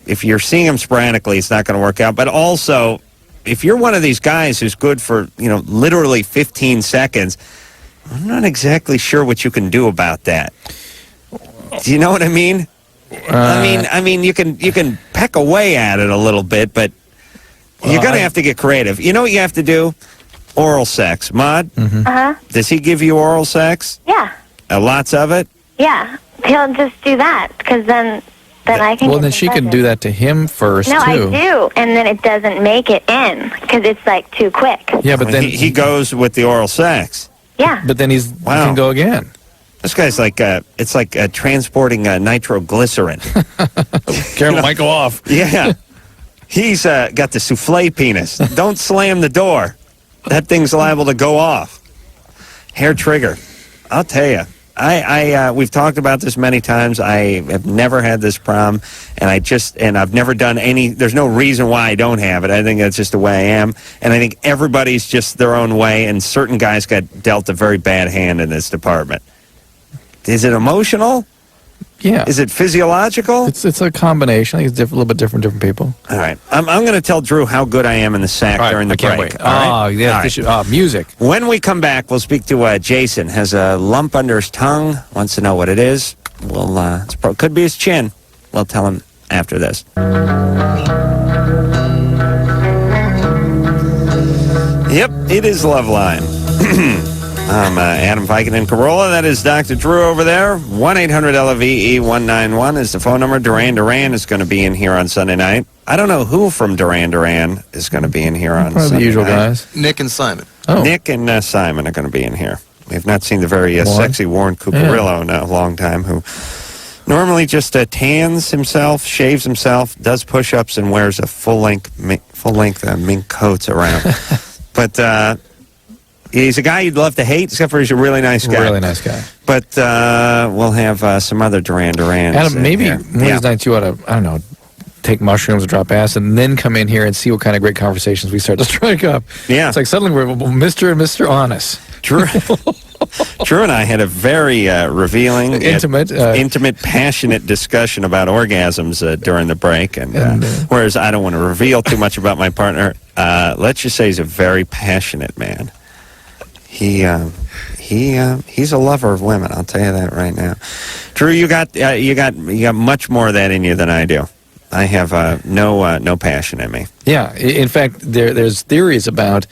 if you're seeing him sporadically, it's not going to work out. But also, if you're one of these guys who's good for literally 15 seconds, I'm not exactly sure what you can do about that. Do you know what I mean? I mean, you can peck away at it a little bit, but you're going to have to get creative. You know what you have to do? Oral sex. Maude? Does he give you oral sex? Yeah. Lots of it? Yeah. He'll just do that, because then I can... Well, then she can do that to him first, No, too. I do, and then it doesn't make it in, because it's, like, too quick. Yeah, but then... He goes with the oral sex. Yeah. But then he can go again. This guy's like, it's like transporting nitroglycerin. Carol might go off. Yeah. He's got the souffle penis. Don't slam the door. That thing's liable to go off. Hair trigger. I'll tell you. We've talked about this many times. I have never had this problem, and I've never done any. There's no reason why I don't have it. I think that's just the way I am, and I think everybody's just their own way. And certain guys got dealt a very bad hand in this department. Is it emotional? Yeah. Is it physiological? It's a combination. I think it's a little bit different people. All right. I'm going to tell Drew how good I am in the sack during the break. Wait. Music. When we come back, we'll speak to Jason. Has a lump under his tongue. Wants to know what it is. Could be his chin. We'll tell him after this. Yep, it is Loveline. I'm Adam Vicodin and Carolla. That is Dr. Drew over there. 1-800-LOVE-191 is the phone number. Duran Duran is going to be in here on Sunday night. I don't know who from Duran Duran is going to be in here on Sunday night. Probably the usual guys. Nick and Simon. Oh. Nick and Simon are going to be in here. We have not seen the very sexy Warren Cucurullo in a long time, who normally just tans himself, shaves himself, does push-ups, and wears a full-length mink coats around. But... he's a guy you'd love to hate, except for he's a really nice guy. Really nice guy. But we'll have some other Duran Durans. Adam, maybe one of these nights you ought to, I don't know, take mushrooms or drop acid, and then come in here and see what kind of great conversations we start to strike up. Yeah. It's like suddenly we're Mr. and Mr. Honest. Drew and I had a very revealing, intimate, passionate discussion about orgasms during the break. And whereas I don't want to reveal too much about my partner, let's just say he's a very passionate man. He he's a lover of women. I'll tell you that right now. Drew, you got much more of that in you than I do. I have no passion in me. Yeah, in fact, there's theories about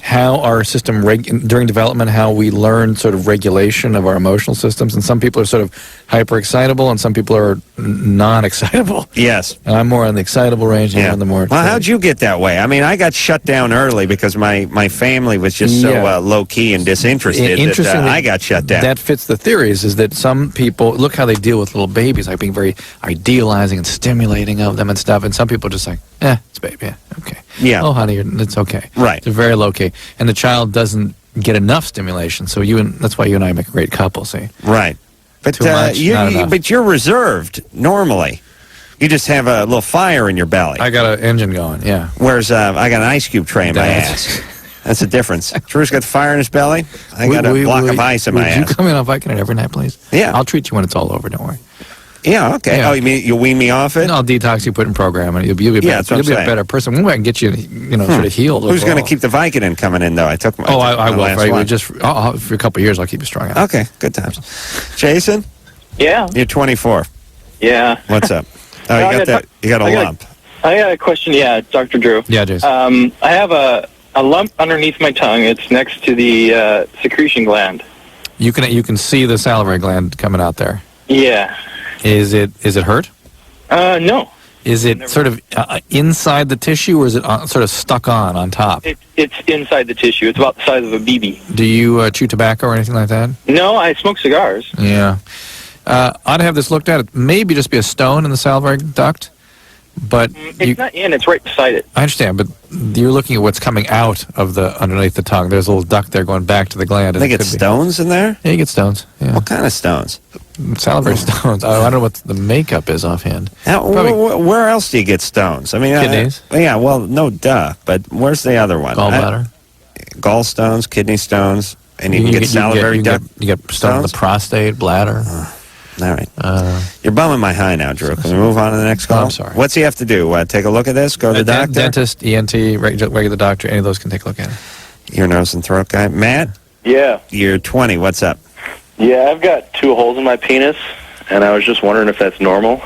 how our system, during development, how we learn sort of regulation of our emotional systems, and some people are sort of hyper-excitable, and some people are non-excitable. Yes. And I'm more on the excitable range, and you're on the more... Well, how'd you get that way? I mean, I got shut down early because my family was just so low-key and disinterested that I got shut down. That fits the theories, is that some people, look how they deal with little babies, like being very idealizing and stimulating of them and stuff, and some people just like, it's baby, okay. Yeah. Oh, honey, it's okay. Right. They're very low-key. And the child doesn't get enough stimulation, so that's why you and I make a great couple, see? Right. But Too much, not enough. But you're reserved normally. You just have a little fire in your belly. I got an engine going, yeah. Whereas I got an ice cube tray in my ass. That's the difference. Drew's got fire in his belly. I got a block of ice in my ass. Would you come in on Vicodin every night, please? Yeah. I'll treat you when it's all over, don't worry. Yeah, okay. Yeah. Oh, you mean you'll wean me off it? No, I'll detox you, put in program, and you'll be a better person. Maybe I can get you, sort of healed. Who's going to keep the Vicodin coming in, though? I will. For a couple of years, I'll keep you strong out. Okay, good times. Jason? Yeah? You're 24. Yeah. What's up? Oh, you got a lump. I got a question, Dr. Drew. Yeah, Jason. I have a lump underneath my tongue. It's next to the secretion gland. You can see the salivary gland coming out there. Yeah. Is it hurt? No. Is it sort of inside the tissue, or is it sort of stuck on top? It's inside the tissue. It's about the size of a BB. Do you chew tobacco or anything like that? No, I smoke cigars. Yeah. I'd have this looked at. It maybe just be a stone in the salivary duct, but it's not in. It's right beside it. I understand, but you're looking at what's coming out of underneath the tongue. There's a little duct there going back to the gland. They get stones in there? Yeah, you get stones. Yeah. What kind of stones? Salivary stones. I don't know what the makeup is offhand. Where else do you get stones? I mean, kidneys. Yeah, well, no duh. But where's the other one? Gallbladder. Gallstones, kidney stones, and you can get salivary duct. You get stones in the prostate, bladder. All right. You're bumming my high now, Drew. Can we move on to the next call? I'm sorry. What's he have to do? Take a look at this? Go to the doctor? Dentist, ENT, regular doctor, any of those can take a look at it. Ear, nose, and throat guy. Matt? Yeah. You're 20. What's up? Yeah, I've got 2 holes in my penis, and I was just wondering if that's normal.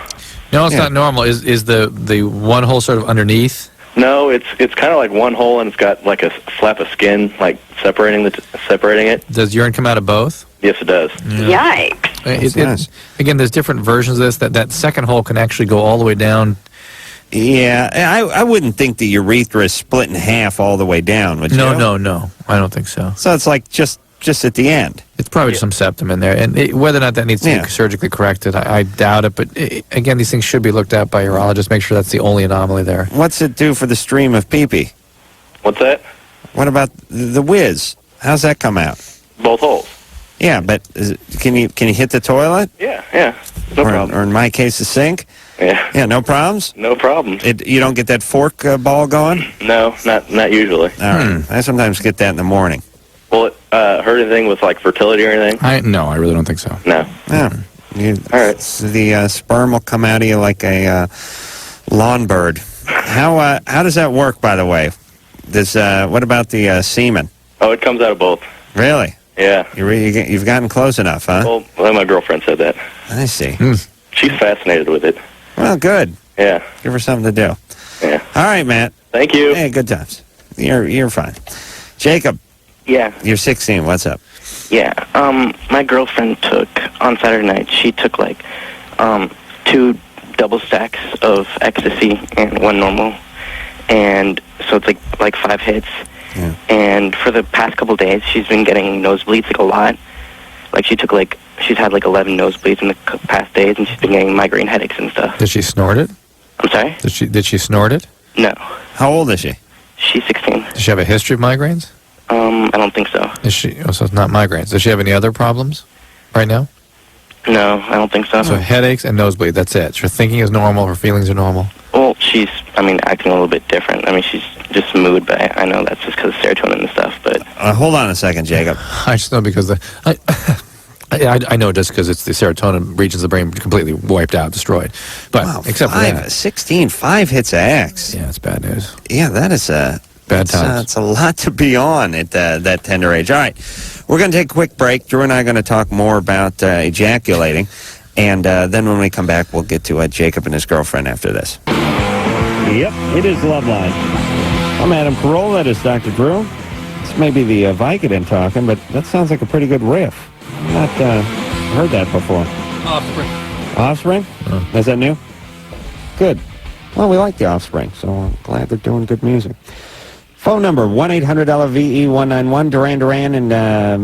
No, it's not normal. Is the one hole sort of underneath? No, it's kind of like one hole, and it's got like a flap of skin, like separating it. Does urine come out of both? Yes, it does. Yikes. Nice. Again, there's different versions of this. That second hole can actually go all the way down. Yeah, I wouldn't think the urethra is split in half all the way down, would you? No. I don't think so. So it's like just at the end. It's probably some septum in there. And whether or not that needs to be surgically corrected, I doubt it. But again, these things should be looked at by urologists. Make sure that's the only anomaly there. What's it do for the stream of pee-pee? What's that? What about the whiz? How's that come out? Both holes. Yeah, but can you hit the toilet? Yeah. No problem. Or in my case, the sink? Yeah. Yeah, no problems? No problems. You don't get that fork ball going? No, not usually. All right. I sometimes get that in the morning. Will it hurt anything with like fertility or anything? No, I really don't think so. No. Yeah. All right. The sperm will come out of you like a lawn bird. How does that work, by the way? What about the semen? Oh, it comes out of both. Really? Yeah. You've gotten close enough, huh? Well, my girlfriend said that. I see. She's fascinated with it. Well, good. Yeah. Give her something to do. Yeah. All right, Matt. Thank you. Hey, good times. You're fine. Jacob. Yeah. You're 16. What's up? Yeah. My girlfriend took, on Saturday night, she took like 2 double stacks of ecstasy and 1 normal. And so it's like 5 hits. Yeah. And for the past couple days, she's been getting nosebleeds like a lot. Like she's had like 11 nosebleeds in the past days, and she's been getting migraine headaches and stuff. Did she snort it? I'm sorry? Did she snort it? No. How old is she? She's 16. Does she have a history of migraines? I don't think so. So it's not migraines. Does she have any other problems right now? No, I don't think so. So headaches and nosebleed, that's it. Her thinking is normal, her feelings are normal. Well, she's, acting a little bit different. She's just mood, but I know that's just because of serotonin and stuff, but... hold on a second, Jacob. I just know because I know just because it's the serotonin regions of the brain completely wiped out, destroyed. But wow, except for that... 16, 5 hits of X. Yeah, it's bad news. Yeah, that is bad times. It's a lot to be on at that tender age. All right. We're going to take a quick break. Drew and I are going to talk more about ejaculating. And then when we come back, we'll get to Jacob and his girlfriend after this. Yep, it is Loveline. I'm Adam Carolla. That is Dr. Drew. This may be the Vicodin talking, but that sounds like a pretty good riff. I've not heard that before. Offspring? Is that new? Good. Well, we like the Offspring, so I'm glad they're doing good music. Phone number, 1-800-VE191. Duran and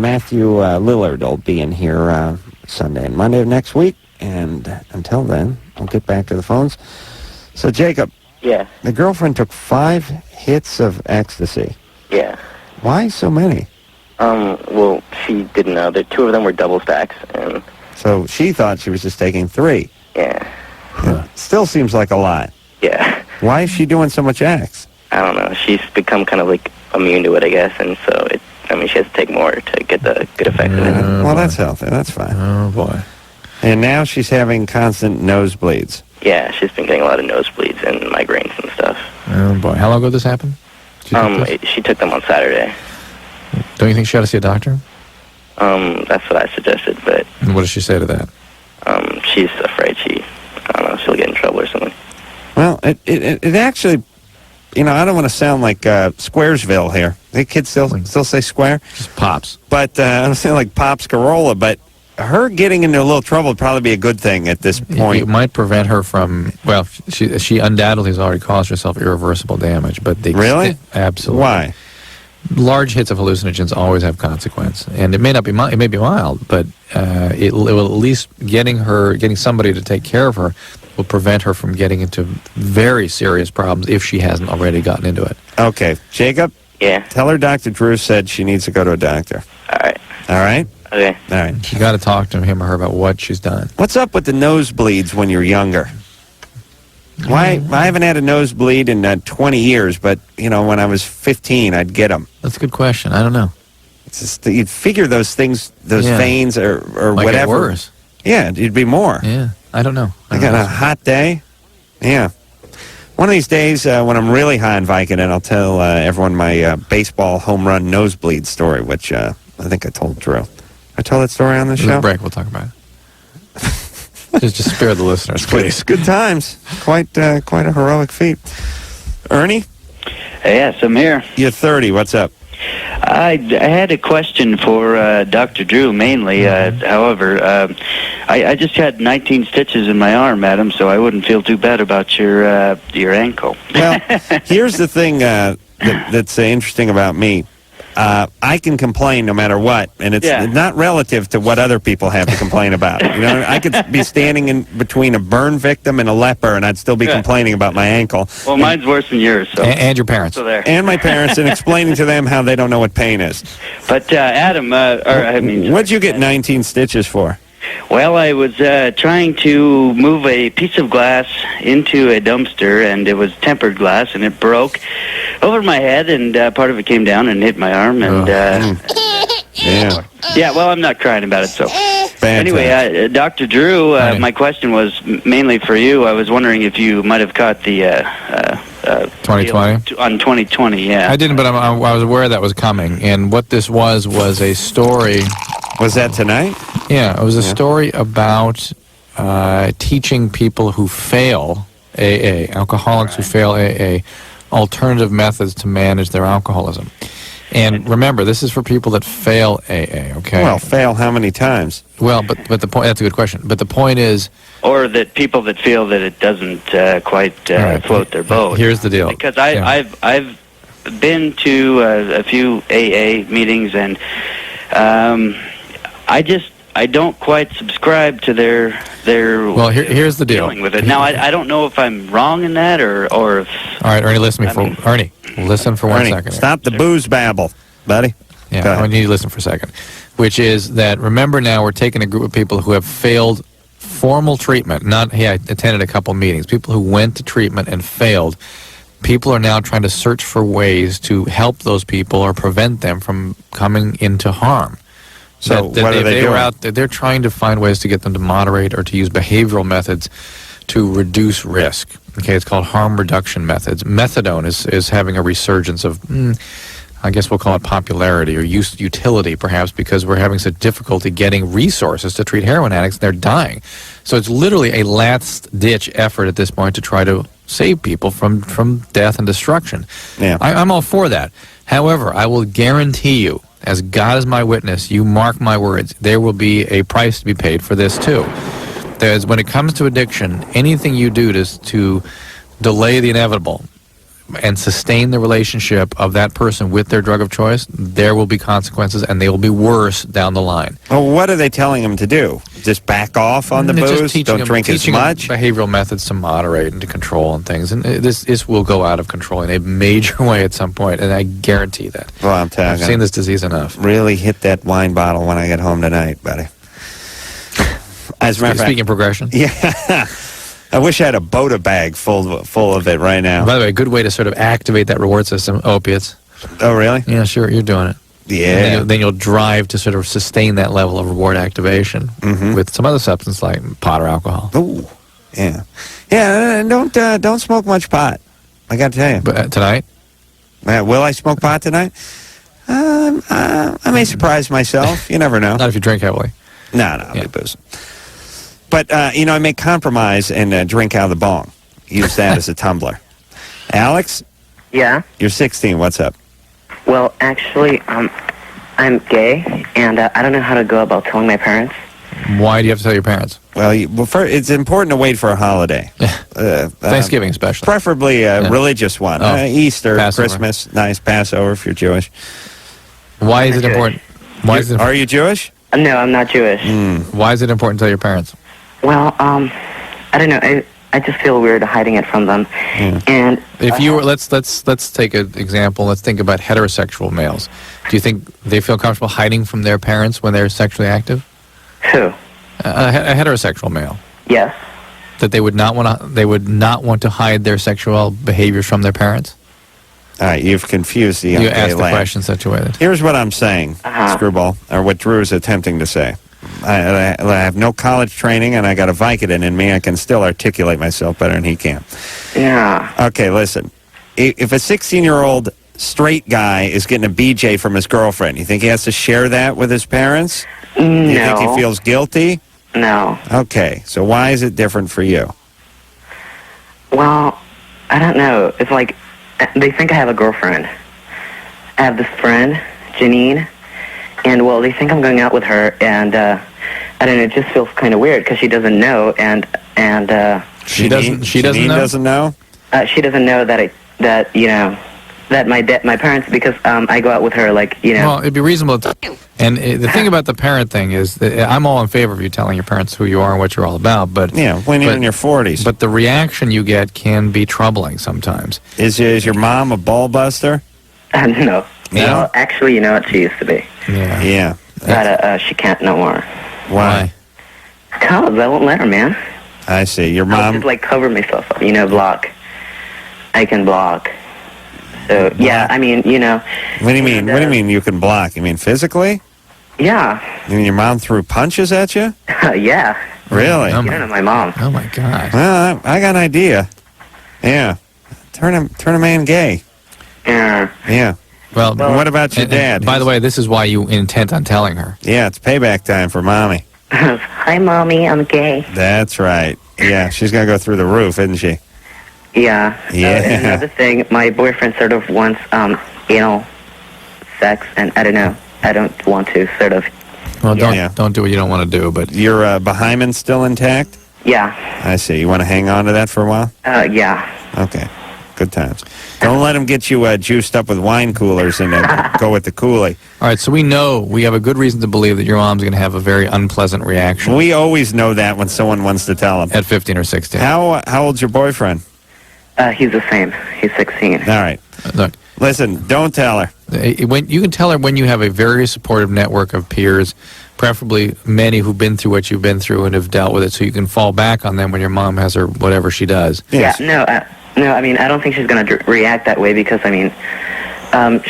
Matthew Lillard will be in here Sunday and Monday of next week. And until then, I'll get back to the phones. So, Jacob. Yeah. The girlfriend took 5 hits of ecstasy. Yeah. Why so many? Well, she didn't know. The 2 of them were double stacks. And so she thought she was just taking 3. Yeah. Still seems like a lot. Yeah. Why is she doing so much X? I don't know. She's become kind of like immune to it, I guess, and so she has to take more to get the good effects of it. Well, that's healthy. That's fine. Oh, boy. And now she's having constant nosebleeds. Yeah, she's been getting a lot of nosebleeds and migraines and stuff. Oh, boy. How long ago did this happen? She took them on Saturday. Don't you think she ought to see a doctor? That's what I suggested, but... And what does she say to that? She's afraid she'll get in trouble or something. Well, it actually... I don't want to sound like Squaresville here. The kids still say Square? Just Pops. But I'm saying like Pops Carolla, but her getting into a little trouble would probably be a good thing at this point. It might prevent her from, well, she undoubtedly has already caused herself irreversible damage. But Really? Absolutely. Why? Large hits of hallucinogens always have consequence, and it may not be it may be mild, but it will at least getting somebody to take care of her will prevent her from getting into very serious problems if she hasn't already gotten into it. Okay, Jacob. Yeah. Tell her Dr. Drew said she needs to go to a doctor. All right. All right. Okay. All right. You got to talk to him or her about what she's done. What's up with the nosebleeds when you're younger? Why? I haven't had a nosebleed in 20 years, but, when I was 15, I'd get them. That's a good question. I don't know. It's just, you'd figure those things, veins or Might whatever. get worse. Yeah, it'd be more. Yeah, I don't know. I got a hot day. Yeah. One of these days, when I'm really high on Vicodin, I'll tell everyone my baseball home run nosebleed story, which I think I told Drew. I tell that story on the show? Break, we'll talk about it. just spare the listeners, please. Good times. Quite a heroic feat. Ernie? Yes, I'm here. You're 30. What's up? I had a question for Dr. Drew, mainly. However, I just had 19 stitches in my arm, Adam, so I wouldn't feel too bad about your ankle. Well, here's the thing that's interesting about me. I can complain no matter what, and it's not relative to what other people have to complain about. I could be standing in between a burn victim and a leper, and I'd still be complaining about my ankle. Well, mine's worse than yours. So. And your parents. So there. And my parents, and explaining to them how they don't know what pain is. But, Adam, what'd you get 19 stitches for? Well, I was trying to move a piece of glass into a dumpster, and it was tempered glass, and it broke over my head, and part of it came down and hit my arm, and yeah, well, I'm not crying about it, so anyway, Dr. Drew, my question was mainly for you. I was wondering if you might have caught the 2020 on 2020. Yeah, I didn't, but I was aware that was coming, and what this was a story. Was that tonight? Yeah, it was a story about teaching people who fail AA, alcoholics who fail AA, alternative methods to manage their alcoholism. And remember, this is for people that fail AA, okay? Well, fail how many times? Well, but the point, that's a good question. But the point is... Or that people that feel that it doesn't quite float their boat. Here's the deal. Because I've been to a few AA meetings, and I don't quite subscribe to their well, here's the deal. Dealing with it. Now, I don't know if I'm wrong in that or if... All right, Ernie, listen for 1 second. Stop the booze babble, buddy. Yeah, I need you to listen for a second. Which is that, remember now, we're taking a group of people who have failed formal treatment, not, hey, I attended a couple meetings, people who went to treatment and failed. People are now trying to search for ways to help those people or prevent them from coming into harm. So what are they doing? They're trying to find ways to get them to moderate or to use behavioral methods to reduce risk. Okay, it's called harm reduction methods. Methadone is having a resurgence of, I guess we'll call it popularity or utility, perhaps, because we're having such difficulty getting resources to treat heroin addicts, and they're dying. So it's literally a last-ditch effort at this point to try to save people from death and destruction. Yeah. I'm all for that. However, I will guarantee you, as God is my witness, you mark my words, there will be a price to be paid for this too. When it comes to addiction, anything you do to delay the inevitable and sustain the relationship of that person with their drug of choice, there will be consequences, and they will be worse down the line. Well, what are they telling them to do? Just back off on the booze? Don't drink as much? Behavioral methods to moderate and to control and things. And this will go out of control in a major way at some point, and I guarantee that. Well, I'm telling you. I've seen this disease enough. Really hit that wine bottle when I get home tonight, buddy. As a matter of fact, speaking of progression. Yeah. I wish I had a Boda bag full of it right now. By the way, a good way to sort of activate that reward system, opiates. Oh, really? Yeah, sure, you're doing it. Yeah. Then you'll drive to sort of sustain that level of reward activation with some other substance like pot or alcohol. Ooh, yeah. Yeah, don't smoke much pot. I got to tell you. But tonight? Will I smoke pot tonight? I may surprise myself. You never know. Not if you drink heavily. No, I'll be boozing. But, I may compromise and drink out of the bong. Use that as a tumbler. Alex? Yeah? You're 16. What's up? Well, actually, I'm gay, and I don't know how to go about telling my parents. Why do you have to tell your parents? Well, it's important to wait for a holiday. Thanksgiving especially. Preferably a religious one. Easter, Passover. Christmas, nice Passover if you're Jewish. Why is it important? Are you Jewish? No, I'm not Jewish. Why is it important to tell your parents? Well, I don't know. I just feel weird hiding it from them. And if you were, let's take an example. Let's think about heterosexual males. Do you think they feel comfortable hiding from their parents when they're sexually active? Who? A heterosexual male. Yes. That they would not want to hide their sexual behaviors from their parents. All right, you've confused the young You gay asked the lad. question such a way that. Here's what I'm saying, Screwball, or what Drew is attempting to say. I have no college training, and I got a Vicodin in me. I can still articulate myself better than he can. Yeah. Okay, listen. If a 16-year-old straight guy is getting a BJ from his girlfriend, you think he has to share that with his parents? No. You think he feels guilty? No. Okay, so why is it different for you? Well, I don't know. It's like they think I have a girlfriend. I have this friend, Janine, and, well, they think I'm going out with her, and, I don't know, it just feels kind of weird because she doesn't know, and She doesn't know? She doesn't know? She doesn't know that my parents, because I go out with her, like, Well, it'd be reasonable to. And the thing about the parent thing is that I'm all in favor of you telling your parents who you are and what you're all about, but when you're in your 40s. But the reaction you get can be troubling sometimes. Is your mom a ball buster? No. Well, actually, you know what, she used to be. Yeah. But she can't no more. Why? Because I won't let her, man. I see. Your I'll mom... just, like, cover myself up, block. I can block. So, yeah, I mean, What do you mean? What do you mean you can block? You mean physically? Yeah. You mean your mom threw punches at you? Yeah. Really? You don't know my mom. Oh, my God. Well, I got an idea. Yeah. Turn a man gay. Yeah. Yeah. Well, what about your and dad? by the way, this is why you intent on telling her. Yeah, it's payback time for Mommy. Hi, Mommy, I'm gay. That's right. Yeah, she's going to go through the roof, isn't she? Yeah. Yeah. And another thing, my boyfriend sort of wants anal sex, and I don't know. I don't want to, sort of. Well, don't do what you don't want to do, but... Your behind still intact? Yeah. I see. You want to hang on to that for a while? Yeah. Okay. Good times. Don't let them get you juiced up with wine coolers and go with the Kool-Aid. All right, so we have a good reason to believe that your mom's going to have a very unpleasant reaction. We always know that when someone wants to tell them. At 15 or 16. How old's your boyfriend? He's the same. He's 16. All right. Look. Listen, don't tell her. You can tell her when you have a very supportive network of peers, preferably many who've been through what you've been through and have dealt with it, so you can fall back on them when your mom has her whatever she does. Yes. Yeah, no, I mean, I don't think she's going to react that way because, I mean,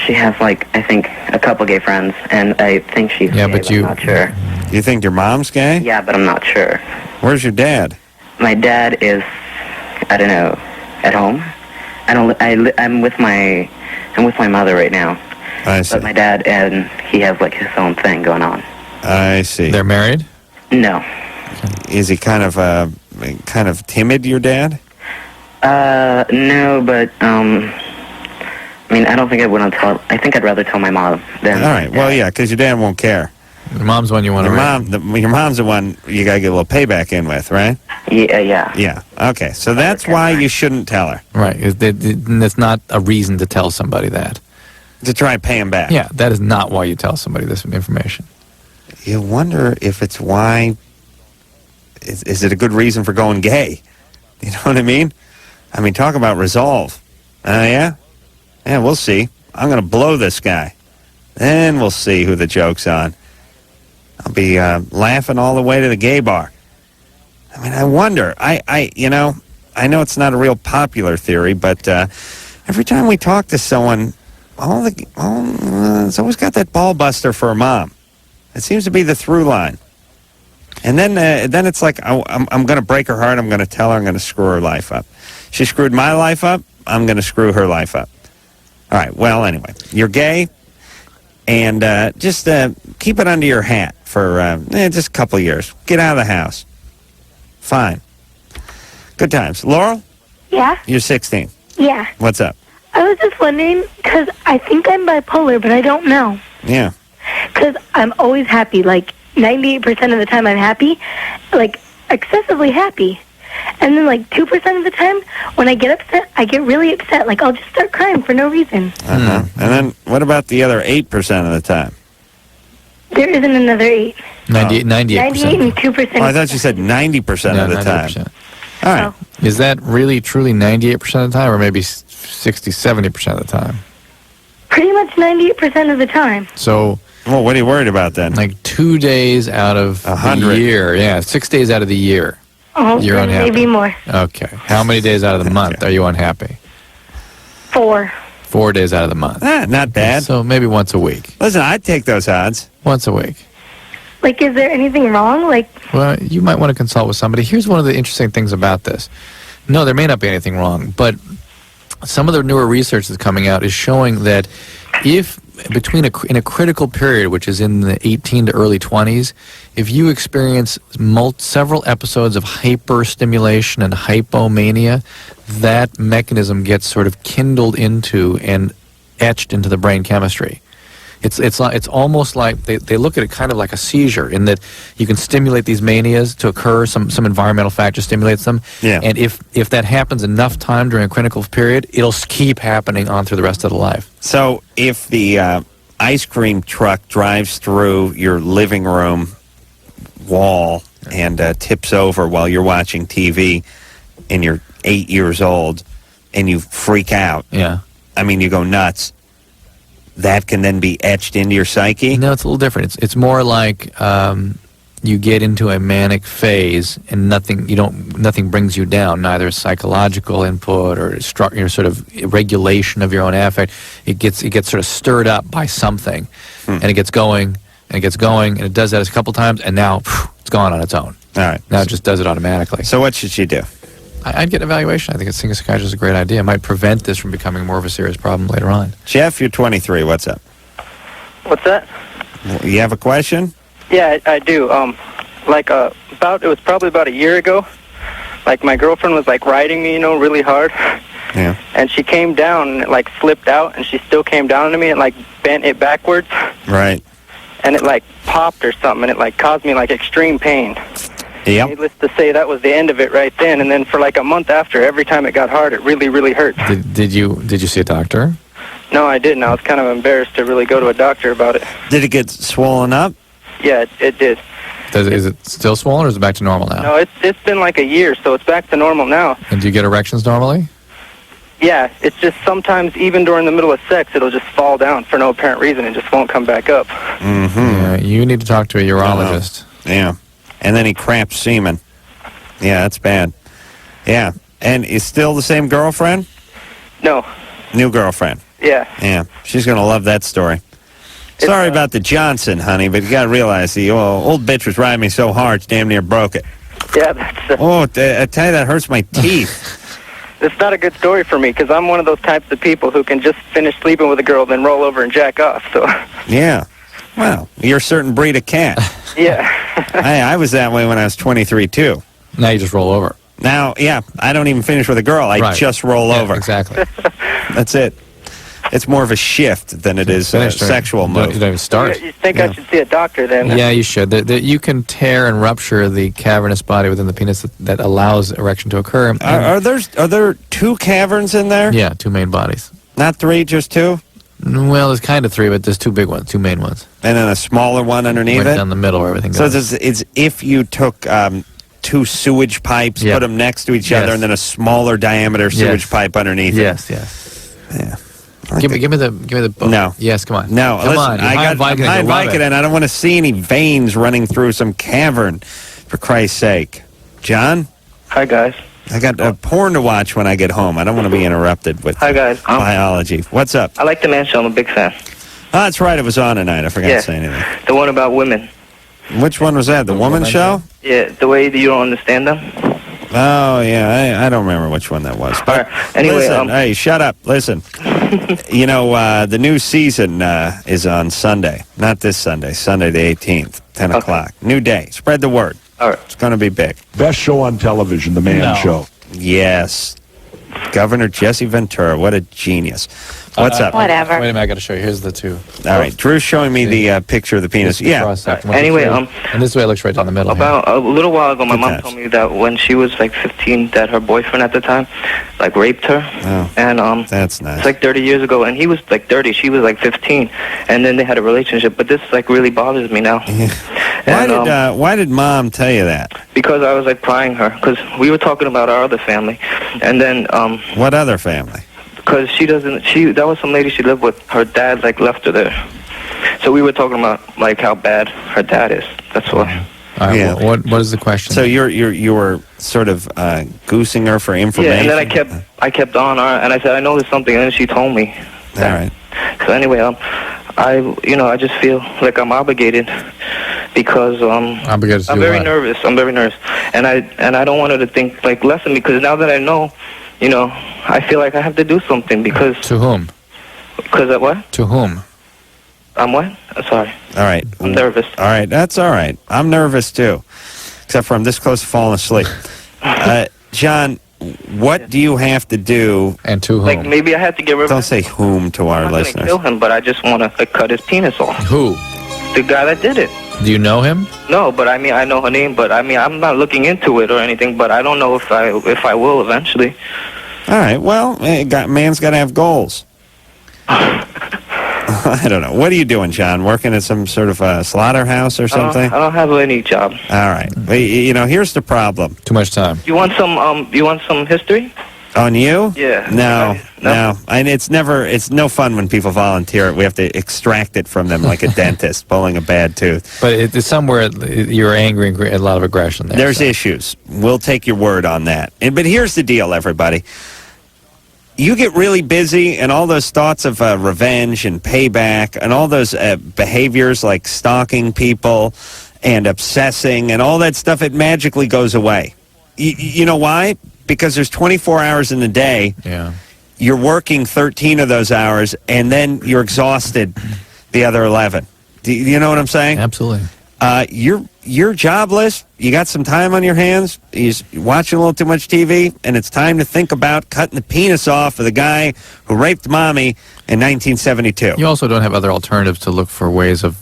she has, like, I think, a couple gay friends, and I think she's gay, but I'm not sure. You think your mom's gay? Yeah, but I'm not sure. Where's your dad? My dad is, I don't know, at home. I'm with my mother right now. I see. But my dad, and he has like his own thing going on. I see. They're married? No. Is he kind of timid, your dad? No, but I mean, I don't think I would tell. I think I'd rather tell my mom than. All right. Well, yeah, because your dad won't care. Your mom's the one you want to. Your mom's the one you gotta get a little payback in with, right? Yeah. Yeah. Okay. So that's why you shouldn't tell her. Right. It's not a reason to tell somebody that. To try and pay him back. Yeah, that is not why you tell somebody this information. You wonder if it's why. Is it a good reason for going gay? You know what I mean? I mean, talk about resolve. Yeah? Yeah, we'll see. I'm going to blow this guy. Then we'll see who the joke's on. I'll be laughing all the way to the gay bar. I mean, I wonder. I know it's not a real popular theory, but every time we talk to someone, it's always got that ball buster for a mom. It seems to be the through line. And then it's like, I'm going to break her heart. I'm going to tell her I'm going to screw her life up. She screwed my life up. I'm going to screw her life up. All right. Well, anyway, you're gay, and just keep it under your hat for just a couple of years. Get out of the house. Fine. Good times. Laurel? Yeah? You're 16. Yeah. What's up? I was just wondering, because I think I'm bipolar, but I don't know. Yeah. Because I'm always happy. Like, 98% of the time I'm happy. Like, excessively happy. And then, like, 2% of the time, when I get upset, I get really upset. Like, I'll just start crying for no reason. Uh-huh. And then what about the other 8% of the time? There isn't another 8. 98%. 98 and 2%. Oh, I thought you said 90% of the time. 90%. All right. Is that really, truly 98% of the time, or maybe 60, 70% of the time? Pretty much 98% of the time. So... Well, what are you worried about then? Like 2 days out of 100. the year. Yeah, 6 days out of the year. Oh, You're unhappy. maybe more. Okay. How many days out of the month are you unhappy? 4. 4 days out of the month. Not bad. So maybe once a week. Listen, I'd take those odds. Once a week. Like, is there anything wrong? Like, Well, you might want to consult with somebody. Here's one of the interesting things about this. No, there may not be anything wrong, but some of the newer research that's coming out is showing that if in a critical period, which is in the 18 to early 20s, if you experience several episodes of hyperstimulation and hypomania, that mechanism gets sort of kindled into and etched into the brain chemistry. It's almost like they look at it kind of like a seizure, in that you can stimulate these manias to occur. Some environmental factor stimulates them. Yeah. And if that happens enough time during a critical period, it'll keep happening on through the rest of the life. So if the ice cream truck drives through your living room wall and tips over while you're watching TV and you're 8 years old and you freak out, Yeah. I mean, you go nuts, that can then be etched into your psyche? No, it's a little different. It's more like you get into a manic phase and nothing brings you down, neither psychological input or sort of regulation of your own affect. It gets sort of stirred up by something, and it gets going and it gets going, and it does that a couple times, and now it's gone on its own. All right. Now it just does it automatically. So what should she do? I'd get evaluation. I think seeing a psychiatrist is a great idea. It might prevent this from becoming more of a serious problem later on. Jeff, you're 23. What's up? What's that? You have a question? Yeah, I do. It was probably about a year ago. Like, my girlfriend was, like, riding me, really hard. Yeah. And she came down and it, like, slipped out, and she still came down to me and, like, bent it backwards. Right. And it, like, popped or something, and it, like, caused me, like, extreme pain. Yep. Needless to say, that was the end of it right then. And then for, like, a month after, every time it got hard, it really, really hurt. Did you see a doctor? No, I didn't. I was kind of embarrassed to really go to a doctor about it. Did it get swollen up? Yeah, it did. Is it still swollen, or is it back to normal now? No, it's been like a year, so it's back to normal now. And do you get erections normally? Yeah, it's just sometimes, even during the middle of sex, it'll just fall down for no apparent reason and just won't come back up. Mm-hmm. Yeah, you need to talk to a urologist. Yeah. And then he cramps semen. Yeah, that's bad. Yeah. And is still the same girlfriend? No. New girlfriend. Yeah. Yeah. She's going to love that story. Sorry about the Johnson, honey, but you got to realize the old bitch was riding me so hard, she damn near broke it. Yeah, that's... I tell you, that hurts my teeth. it's not a good story for me because I'm one of those types of people who can just finish sleeping with a girl, then roll over and jack off. So. Yeah. Well, you're a certain breed of cat. Yeah. I was that way when I was 23 too. Now you just roll over. Now, yeah, I don't even finish with a girl. I just roll over. Exactly. That's it. It's more of a shift than it is a sexual move. You don't even start. You think I should see a doctor then? Yeah, you should. You can tear and rupture the cavernous body within the penis that allows erection to occur. Are there two caverns in there? Yeah, two main bodies. Not three, just two? Well, there's kind of three, but there's two big ones, two main ones. And then a smaller one underneath right it? down the middle where everything So goes. it's if you took two sewage pipes, put them next to each other, and then a smaller diameter sewage pipe underneath it. Yes. Yeah. Give me the book. No. Yes, come on. No, come listen, on. I'm high Vicodin. I don't want to see any veins running through some cavern, for Christ's sake. John? Hi, guys. I got porn to watch when I get home. I don't want to be interrupted with Hi, guys. biology. What's up? I like the Man Show. I'm a big fan. Oh, that's right. It was on tonight. I forgot to say anything. The one about women. Which one was that? The woman show? Yeah, the way that you don't understand them. Oh, yeah. I don't remember which one that was. But anyway, listen, hey, shut up. Listen. You know, the new season is on Sunday. Not this Sunday. Sunday the 18th, 10 o'clock. New day. Spread the word. All right. It's going to be big. Best show on television, The Man Show. Yes. Governor Jesse Ventura. What a genius. What's up? Whatever. Wait a minute, I got to show you. Here's the two. All right. Drew's showing me the picture of the penis. Yeah. Anyway, and this way it looks right down the middle. About a little while ago, my mom told me that when she was like 15, that her boyfriend at the time, like raped her. Oh, and that's nice. It's like 30 years ago, and he was like 30, she was like 15, and then they had a relationship. But this like really bothers me now. Why did Mom tell you that? Because I was like prying her, because we were talking about our other family, and then what other family? Because that was some lady she lived with. Her dad like left her there, so we were talking about like how bad her dad is. That's why. Yeah. What is the question? So you were sort of goosing her for information. Yeah, and then I kept on her, and I said I know there's something, and then she told me. All right. So anyway, I just feel like I'm obligated because I'm very nervous. I'm very nervous, and I don't want her to think like less of me, because now that I know, I feel like I have to do something because. To whom? Because of what? To whom? I'm what? Sorry. All right. I'm nervous. All right, that's all right. I'm nervous too, except for I'm this close to falling asleep. John, what do you have to do? And to whom? Like maybe I have to get rid of. Don't say whom to our I'm listeners. not gonna kill him, but I just want to cut his penis off. Who? The guy that did it. Do you know him? No, but I mean I know her name, but I mean I'm not looking into it or anything. But I don't know if I will eventually. All right. Well, man's got to have goals. I don't know. What are you doing, John? Working at some sort of a slaughterhouse or something? I don't have any job. All right. Well, here's the problem. Too much time. You want some history? On you? Yeah. No. And it's no fun when people volunteer it. We have to extract it from them like a dentist pulling a bad tooth. But it's somewhere you're angry and a lot of aggression there. There's issues. We'll take your word on that. But here's the deal, everybody. You get really busy, and all those thoughts of revenge and payback and all those behaviors like stalking people and obsessing and all that stuff, it magically goes away. You know why? Because there's 24 hours in the day. Yeah. You're working 13 of those hours, and then you're exhausted the other 11. Do you know what I'm saying? Absolutely. You're jobless. You got some time on your hands. You're watching a little too much TV, and it's time to think about cutting the penis off of the guy who raped mommy in 1972. You also don't have other alternatives to look for ways of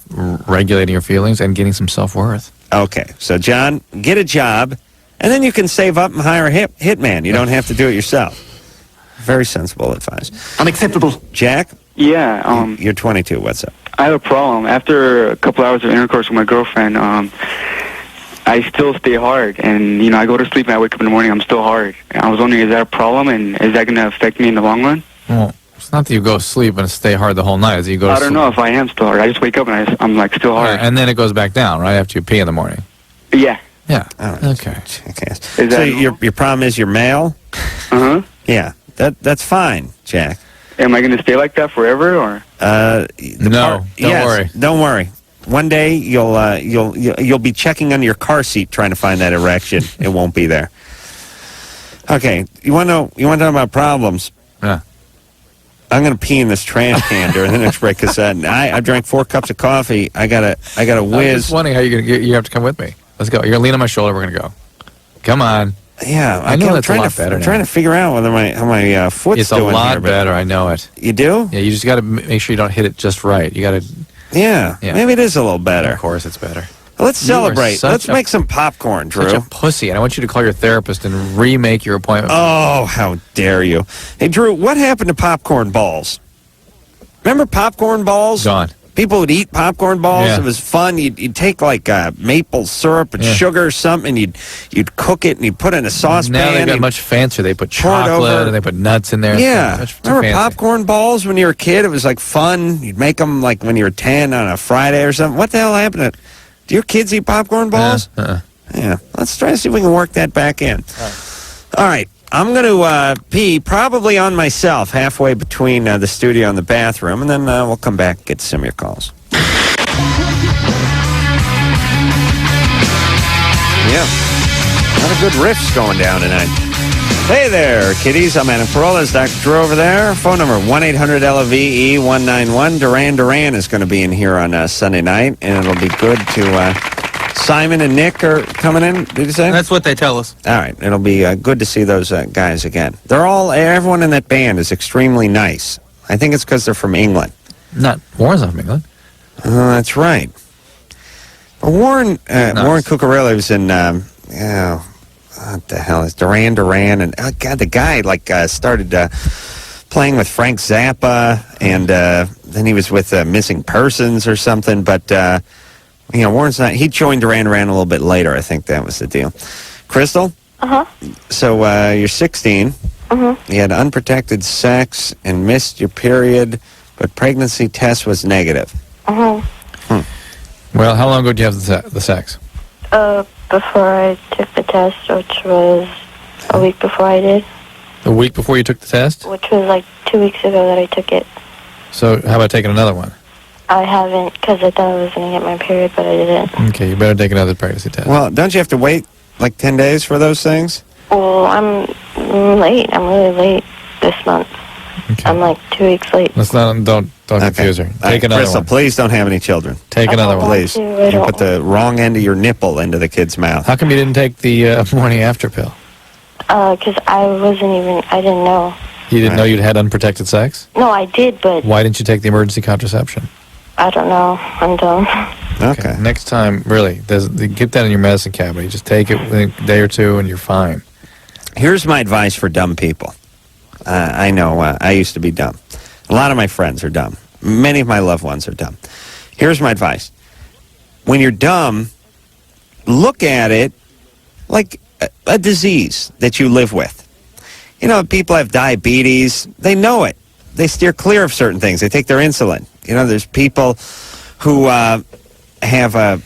regulating your feelings and getting some self-worth. Okay, so John, get a job, and then you can save up and hire a hitman. You don't have to do it yourself. Very sensible advice. Unacceptable. Jack? Yeah. You're 22. What's up? I have a problem. After a couple hours of intercourse with my girlfriend, I still stay hard. And, I go to sleep and I wake up in the morning, I'm still hard. And I was wondering, is that a problem? And is that going to affect me in the long run? Well, it's not that you go to sleep and stay hard the whole night. It's that you go to I don't know if I am still hard. I just wake up and I'm like still hard. And then it goes back down, right, after you pee in the morning. Yeah. Yeah. Okay. So your problem is you're male? Uh-huh. Yeah. That's fine, Jack. Am I going to stay like that forever, or? No. Don't worry. Don't worry. One day you'll be checking under your car seat trying to find that erection. It won't be there. Okay, you want to know about problems? Yeah. I'm going to pee in this trash can during the next break because I drank 4 cups of coffee. I gotta whiz. I was just wondering how you're going to get. You have to come with me. Let's go. You're going to lean on my shoulder. We're going to go. Come on. Yeah, I know that's a lot better. I'm trying to figure out whether how my foot's it's doing a lot here, better. I know it. You do? Yeah, you just got to make sure you don't hit it just right. You got to. Yeah, maybe it is a little better. Of course, it's better. Let's celebrate. Let's make some popcorn, Drew. Such a pussy, and I want you to call your therapist and remake your appointment. Oh, how dare you! Hey, Drew, what happened to popcorn balls? Remember popcorn balls? Gone. People would eat popcorn balls. Yeah. It was fun. You'd take like maple syrup and sugar or something, and you'd cook it and you'd put it in a saucepan. Now they got much fancier. They put chocolate and they put nuts in there. Yeah. Much Remember fancy. popcorn balls when you were a kid? It was like fun. You'd make them like when you were 10 on a Friday or something. What the hell happened? Do your kids eat popcorn balls? Yeah. Let's try to see if we can work that back in. All right. I'm going to pee probably on myself halfway between the studio and the bathroom, and then we'll come back and get some of your calls. Yeah. A lot of good riffs going down tonight. Hey there, kiddies. I'm Adam Carolla. Is Dr. Drew over there? Phone number 1-800-LOVE-191. Duran is going to be in here on Sunday night, and it'll be good to... Simon and Nick are coming in, did you say? That's what they tell us. All right. It'll be good to see those guys again. Everyone in that band is extremely nice. I think it's because they're from England. Warren's not from England. That's right. Warren Cucurella was in, what the hell is Duran, and, God, the guy, started playing with Frank Zappa, and then he was with Missing Persons or something, but... Warren's not... He joined Duran a little bit later. I think that was the deal. Crystal? Uh-huh. So, you're 16. Uh-huh. You had unprotected sex and missed your period, but pregnancy test was negative. Uh-huh. Well, how long ago did you have the sex? Before I took the test, which was a week before I did. A week before you took the test? Which was like 2 weeks ago that I took it. So, how about taking another one? I haven't, because I thought I was going to get my period, but I didn't. Okay, you better take another pregnancy test. Well, don't you have to wait like 10 days for those things? Well, I'm late. I'm really late this month. Okay. I'm like 2 weeks late. Let's not, don't confuse her. Take another Crystal, one. please don't have any children. Take another one. Please. You put the wrong end of your nipple into the kid's mouth. How come you didn't take the morning after pill? Because I didn't know. You didn't know you'd had unprotected sex? No, I did, but Why didn't you take the emergency contraception? I don't know. I'm dumb. Okay. Next time, really, keep that in your medicine cabinet. You just take it within a day or two and you're fine. Here's my advice for dumb people. I know I used to be dumb. A lot of my friends are dumb. Many of my loved ones are dumb. Here's my advice. When you're dumb, look at it like a disease that you live with. People have diabetes. They know it. They steer clear of certain things. They take their insulin. There's people who have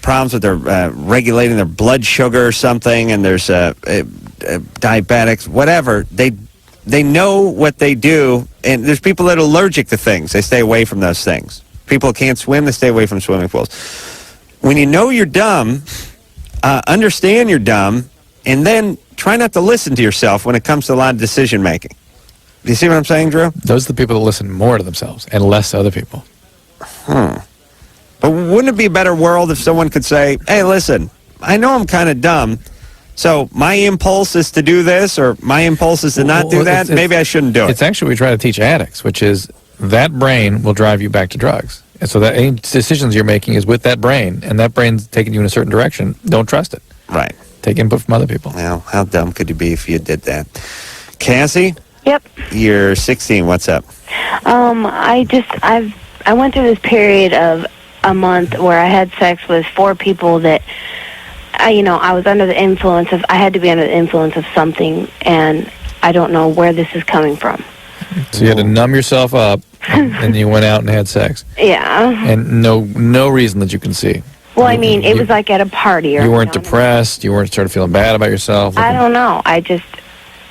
problems with their regulating their blood sugar or something, and there's diabetics, whatever. They know what they do, and there's people that are allergic to things. They stay away from those things. People who can't swim, they stay away from swimming pools. When you know you're dumb, understand you're dumb, and then try not to listen to yourself when it comes to a lot of decision making. Do you see what I'm saying, Drew? Those are the people that listen more to themselves and less to other people. But wouldn't it be a better world if someone could say, hey, listen, I know I'm kind of dumb, so my impulse is to do this, or my impulse is to not do that. Maybe I shouldn't do it. It's actually what we try to teach addicts, which is that brain will drive you back to drugs. And so that any decisions you're making is with that brain, and that brain's taking you in a certain direction. Don't trust it. Right. Take input from other people. Well, how dumb could you be if you did that? Cassie? Yep. You're 16. What's up? I went through this period of a month where I had sex with 4 people that I was under the influence of. I had to be under the influence of something, and I don't know where this is coming from. So you had to numb yourself up, and you went out and had sex. Yeah. And no reason that you can see. Well, it was like at a party. Or you weren't depressed. You weren't sort of feeling bad about yourself. I don't know.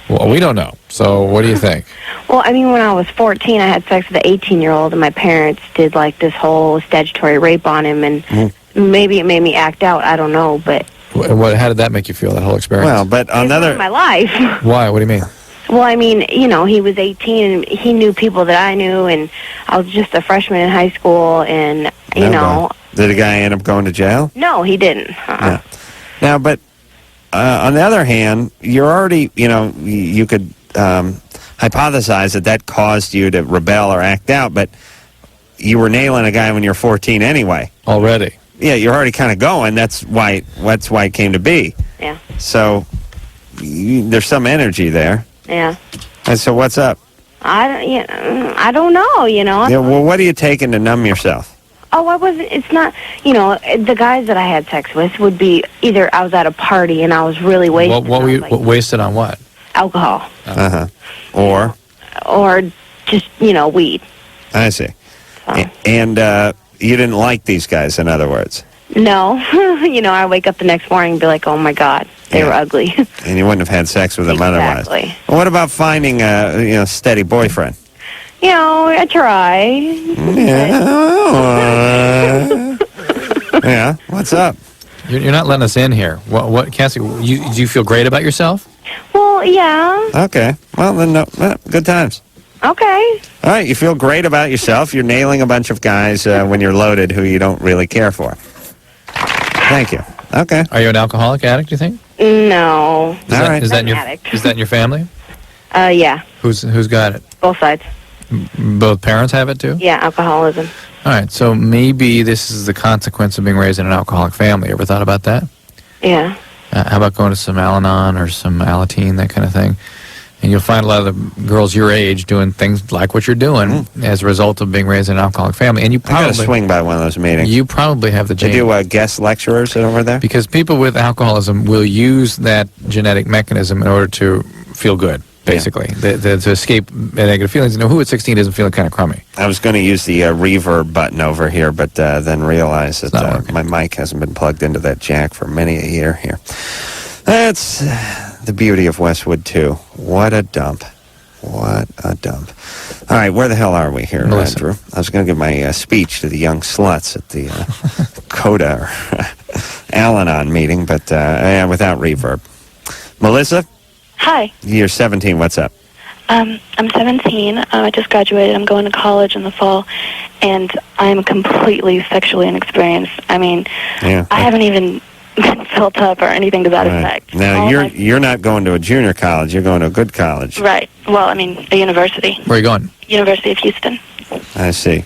Well, we don't know. So what do you think? Well, when I was 14, I had sex with an 18-year-old, and my parents did like this whole statutory rape on him, and maybe it made me act out. I don't know, but How did that make you feel, that whole experience? Well, but on the other... my life. Why? What do you mean? Well, I mean, you know, he was 18, and he knew people that I knew, and I was just a freshman in high school, and, you know... Did the guy end up going to jail? No, he didn't. Yeah. Now, but on the other hand, you're already, you know, you could hypothesize that caused you to rebel or act out, but you were nailing a guy when you were 14 anyway. Already? Yeah, you're already kind of going. That's why it came to be. Yeah. So there's some energy there. Yeah. And so what's up? I don't know, you know. Yeah, well, what are you taking to numb yourself? Oh, it's not, you know, the guys that I had sex with would be either I was at a party and I was really wasted. What were you wasted on what? Alcohol. Uh-huh. Or just, you know, weed. I see. And you didn't like these guys, in other words? No. You know, I wake up the next morning and be like, oh, my God, they were ugly. And you wouldn't have had sex with them otherwise. Exactly. Well, what about finding a steady boyfriend? You know, I try. Yeah. What's up? You're not letting us in here. What, Cassie? Do you feel great about yourself? Well, yeah. Okay. Well, then, no, good times. Okay. All right. You feel great about yourself. You're nailing a bunch of guys when you're loaded who you don't really care for. Thank you. Okay. Are you an alcoholic addict, do you think? No. Is that in your family? Yeah. Who's got it? Both sides. Both parents have it too? Yeah, alcoholism. All right, so maybe this is the consequence of being raised in an alcoholic family. Ever thought about that? Yeah. How about going to some Al-Anon or some Alateen, that kind of thing? And you'll find a lot of the girls your age doing things like what you're doing as a result of being raised in an alcoholic family. And you probably I got to swing by one of those meetings. You probably have the gene. They do guest lecturers over there? Because people with alcoholism will use that genetic mechanism in order to feel good. Basically, to escape negative feelings. You know, who at 16 isn't feeling kind of crummy? I was going to use the reverb button over here, but then realized that my mic hasn't been plugged into that jack for many a year here. That's the beauty of Westwood, too. What a dump. What a dump. All right, where the hell are we here, Andrew? I was going to give my speech to the young sluts at the CODA or Al-Anon meeting, but without reverb. Melissa? Hi. You're 17. What's up? I'm 17. I just graduated. I'm going to college in the fall, and I'm completely sexually inexperienced. I mean, I haven't even been filled up or anything to that effect. Now, you're not going to a junior college. You're going to a good college. Right. Well, I mean, a university. Where are you going? University of Houston. I see.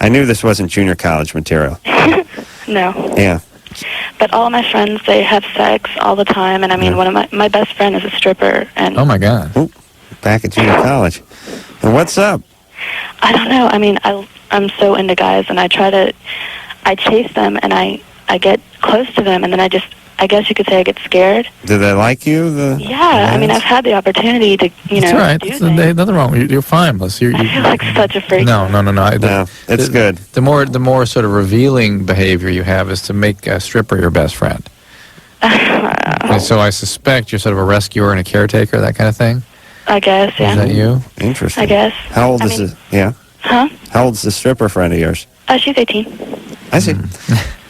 I knew this wasn't junior college material. No. Yeah. But all my friends, they have sex all the time, and I mean, one of my best friend is a stripper, and... Oh, my God. Ooh, back at junior college. And what's up? I don't know. I mean, I'm so into guys, and I chase them, and I get close to them, and then I guess you could say I get scared. Do they like you? Yeah, I mean, I've had the opportunity to, you know, That's right. do things. There's nothing wrong. You're fine, Melissa. I feel like such a freak. No. It's good. The more sort of revealing behavior you have is to make a stripper your best friend. And so I suspect you're sort of a rescuer and a caretaker, that kind of thing. I guess, yeah. Is that you? Interesting. I guess. How old is the... Yeah? Huh? How old's the stripper friend of yours? She's 18. I see.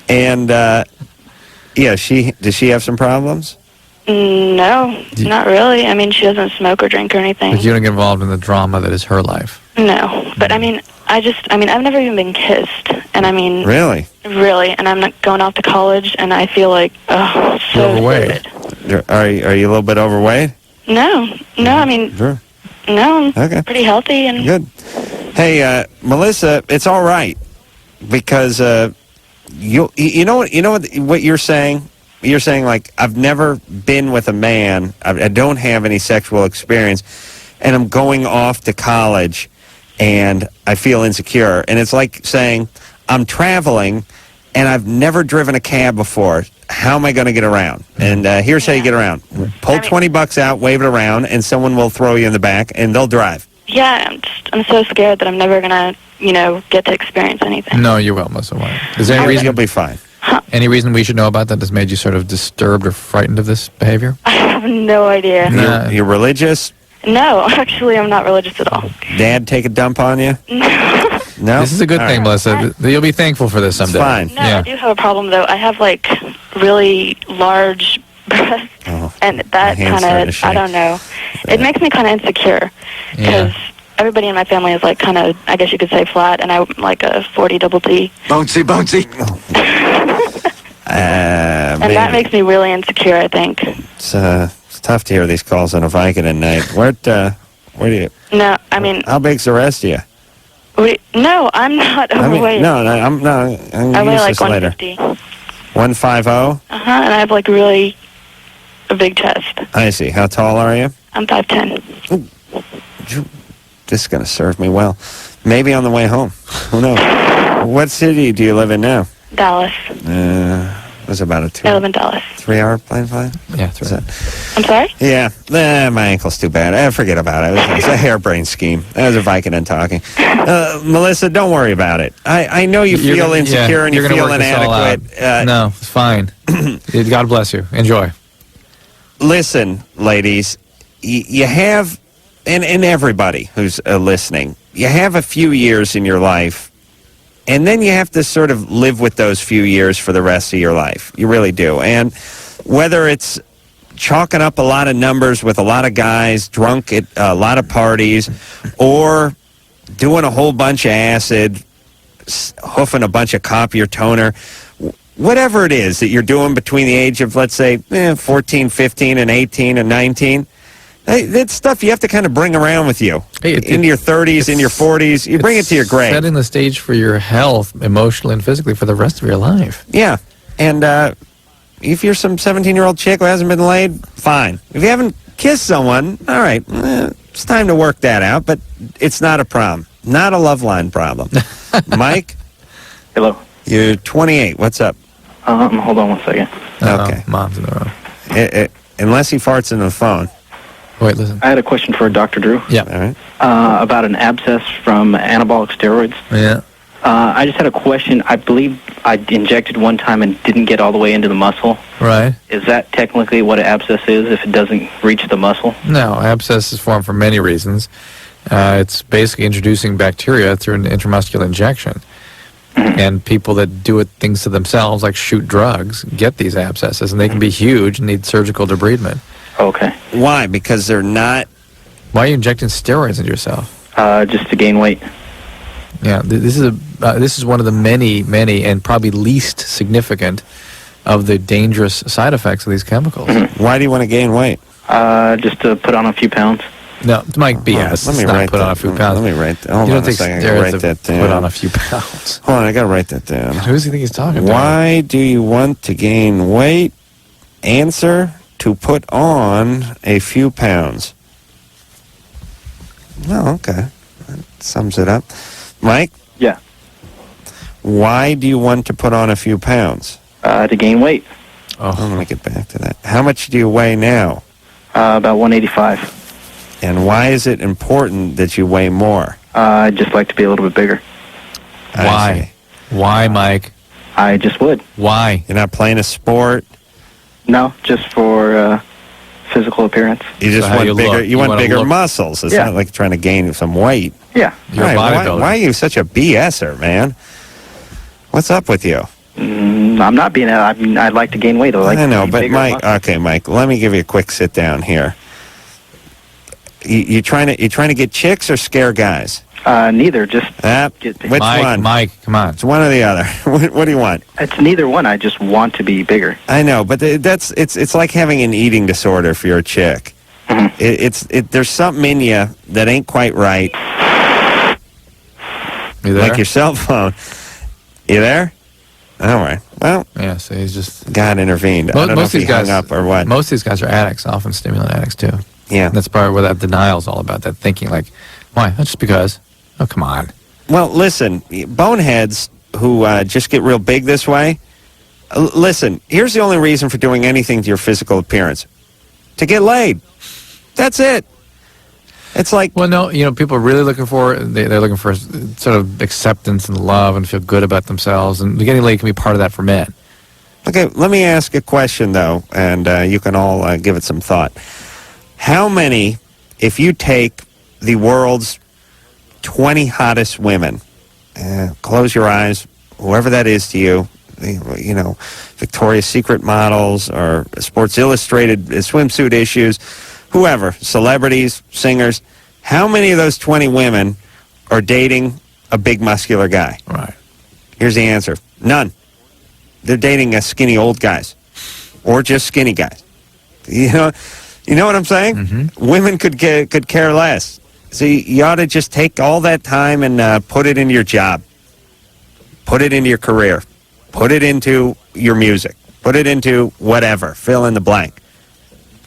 And, does she have some problems? No, not really. I mean, she doesn't smoke or drink or anything. But you don't get involved in the drama that is her life. No, but I mean, I've never even been kissed, and I mean... Really? Really, and I'm not going off to college, and I feel like, so You're overweight. Are you a little bit overweight? No, I mean... Sure. No, I'm pretty healthy and... Good. Hey, Melissa, it's all right, because you know what you're saying? You're saying, like, I've never been with a man, I don't have any sexual experience, and I'm going off to college, and I feel insecure. And it's like saying, I'm traveling, and I've never driven a cab before. How am I going to get around? And here's how you get around. Pull $20 out, wave it around, and someone will throw you in the back, and they'll drive. Yeah, I'm so scared that I'm never going to, get to experience anything. No, you will, Melissa. Is there any reason you'll be fine? Any reason we should know about that that's made you sort of disturbed or frightened of this behavior? I have no idea. You're religious? No, actually, I'm not religious at all. Dad take a dump on you? No. This is a good thing, Melissa. You'll be thankful for this someday. It's fine. No, I do have a problem, though. I have, really large breasts, and that kind of, I don't know. It makes me kind of insecure because everybody in my family is like kind of, I guess you could say, flat, and I'm like a 40 double T. Bouncy, bouncy. And that makes me really insecure, I think. It's tough to hear these calls on a Vicodin night. Where do you? No, I mean. How big's the rest of you? No, I'm not overweight. I'm I weigh like 150. 150? And I have like really a big chest. I see. How tall are you? I'm 5'10". This is going to serve me well. Maybe on the way home. Who knows? What city do you live in now? Dallas. It was about a I live in Dallas. 3-hour plane flight? Yeah, 3 hours. I'm sorry? Yeah. My ankle's too bad. Forget about it. It was a harebrained scheme. That was a Vicodin talking. Melissa, don't worry about it. I know you feel insecure and you feel inadequate. No, it's fine. God bless you. Enjoy. Listen, ladies, you have, and everybody who's listening, you have a few years in your life, and then you have to sort of live with those few years for the rest of your life. You really do. And whether it's chalking up a lot of numbers with a lot of guys, drunk at a lot of parties, or doing a whole bunch of acid, hoofing a bunch of copier toner, whatever it is that you're doing between the age of, let's say, 14, 15, and 18, and 19, that's stuff you have to kind of bring around with you into your 30s, in your 40s. You bring it to your grave. Setting the stage for your health, emotionally and physically, for the rest of your life. Yeah. And if you're some 17-year-old chick who hasn't been laid, fine. If you haven't kissed someone, all right, it's time to work that out, but it's not a problem. Not a Loveline problem. Mike? Hello. You're 28. What's up? Hold on 1 second. Okay. Mom's in the room. Unless he farts into the phone. Wait, listen. I had a question for Dr. Drew. Yeah. All right. About an abscess from anabolic steroids. Yeah. I just had a question. I believe I injected one time and didn't get all the way into the muscle. Right. Is that technically what an abscess is if it doesn't reach the muscle? No, abscess is formed for many reasons. It's basically introducing bacteria through an intramuscular injection. And people that do things to themselves, like shoot drugs, get these abscesses, and they can be huge and need surgical debridement. Okay. Why? Because they're not... Why are you injecting steroids into yourself? Just to gain weight. Yeah, this is one of the many, and probably least significant of the dangerous side effects of these chemicals. Why do you want to gain weight? Just to put on a few pounds. No, it might be yes. Let me not write put that. on a few pounds. Let me write that. Hold on a second. I gotta write that down. Put on a few pounds. Hold on, I gotta write that down. Who does he think he's talking about? Why do you want to gain weight? Answer: to put on a few pounds. Oh, okay. That sums it up. Mike? Yeah. Why do you want to put on a few pounds? To gain weight. Oh, I'm going to get back to that. How much do you weigh now? About 185. And why is it important that you weigh more? I'd just like to be a little bit bigger. Why? Why, Mike? I just would. Why? You're not playing a sport? No, just for physical appearance. You just want bigger. You want bigger muscles. It's Yeah. not like trying to gain some weight. Yeah. You're a bodybuilder. Why are you such a BSer, man? What's up with you? I'm not being. I mean, I'd like to gain weight. I know, but Mike. Okay, Mike. Let me give you a quick sit down here. You trying to get chicks or scare guys? Neither. Just which one? Mike, come on. It's one or the other. What do you want? It's neither one. I just want to be bigger. I know, but it's like having an eating disorder for your chick. Mm-hmm. There's something in you that ain't quite right. You there? Like your cell phone. You there? All right. Well. Yeah. So he's just. God intervened. I don't know if he hung up or what. Most of these guys are addicts, often stimulant addicts too. Yeah. That's probably what that denial is all about. That thinking like, why? That's just because. Oh, come on. Well, listen, boneheads who just get real big this way, listen, here's the only reason for doing anything to your physical appearance. To get laid. That's it. It's like... Well, no, people are really looking for, they're looking for sort of acceptance and love and feel good about themselves, and getting laid can be part of that for men. Okay, let me ask a question, though, and you can all give it some thought. How many, if you take the world's 20 hottest women, close your eyes, whoever that is to you, Victoria's Secret models or Sports Illustrated swimsuit issues, whoever, celebrities, singers. How many of those 20 women are dating a big muscular guy? Right. Here's the answer. None. They're dating skinny old guys or just skinny guys. You know what I'm saying? Mm-hmm. Women could care less. So you ought to just take all that time and put it into your job. Put it into your career. Put it into your music. Put it into whatever. Fill in the blank.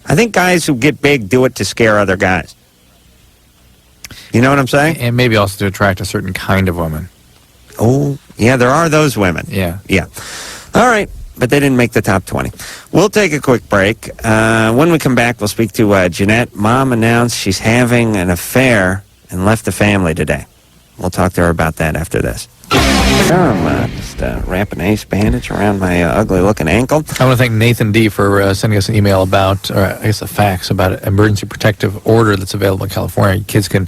I think guys who get big do it to scare other guys. You know what I'm saying? And maybe also to attract a certain kind of woman. Oh, yeah, there are those women. Yeah. Yeah. All right, but they didn't make the top 20. We'll take a quick break. When we come back, we'll speak to Jeanette. Mom announced she's having an affair and left the family today. We'll talk to her about that after this. I'm just wrapping an ace bandage around my ugly-looking ankle. I want to thank Nathan D. for sending us an email about, or I guess a fax, about an emergency protective order that's available in California. Kids can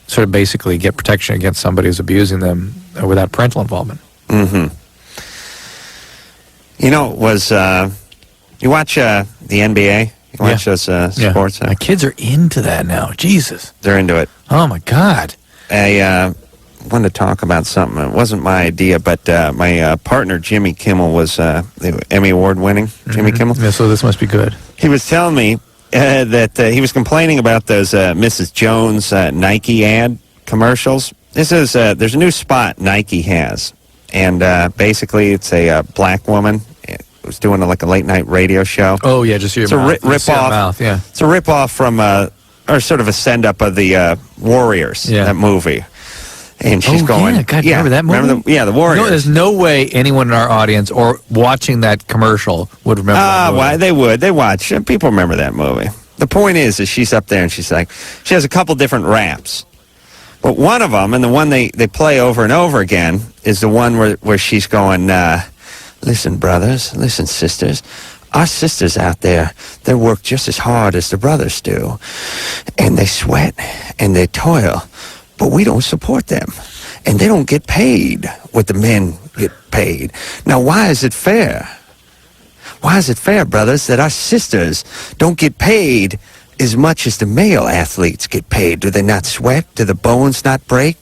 sort of basically get protection against somebody who's abusing them without parental involvement. Mm-hmm. You know, it was, you watch the NBA? You watch those sports? My kids are into that now. Jesus. They're into it. Oh, my God. I wanted to talk about something. It wasn't my idea, but my partner, Jimmy Kimmel, was the Emmy Award winning Jimmy Kimmel. Yeah, so this must be good. He was telling me that he was complaining about those Mrs. Jones Nike ad commercials. This is there's a new spot Nike has, and basically it's a black woman who's doing like a late night radio show. Oh yeah, just your it's mouth. a rip off. Mouth, yeah. It's a rip off from or sort of a send up of the Warriors, that movie. And she's going, yeah, God, remember that movie? Remember the Warriors. No, there's no way anyone in our audience or watching that commercial would remember that movie. Why they would. They watch. People remember that movie. The point is she's up there and she's like, she has a couple different raps. But one of them, and the one they play over and over again, is the one where she's going, listen, brothers, listen, sisters. Our sisters out there, they work just as hard as the brothers do. And they sweat and they toil. But we don't support them. And they don't get paid what the men get paid. Now, why is it fair? Why is it fair, brothers, that our sisters don't get paid as much as the male athletes get paid? Do they not sweat? Do the bones not break?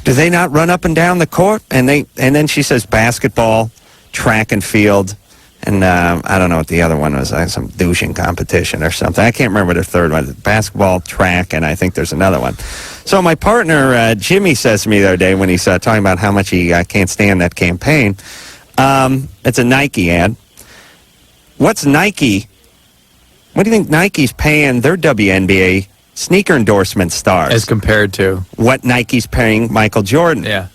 Do they not run up and down the court? And then she says basketball, track and field, and I don't know what the other one was, some douching competition or something. I can't remember the third one. Basketball, track, and I think there's another one. So my partner, Jimmy, says to me the other day when he's talking about how much he can't stand that campaign, it's a Nike ad. What's Nike? What do you think Nike's paying their WNBA sneaker endorsement stars? As compared to? What Nike's paying Michael Jordan. Yeah.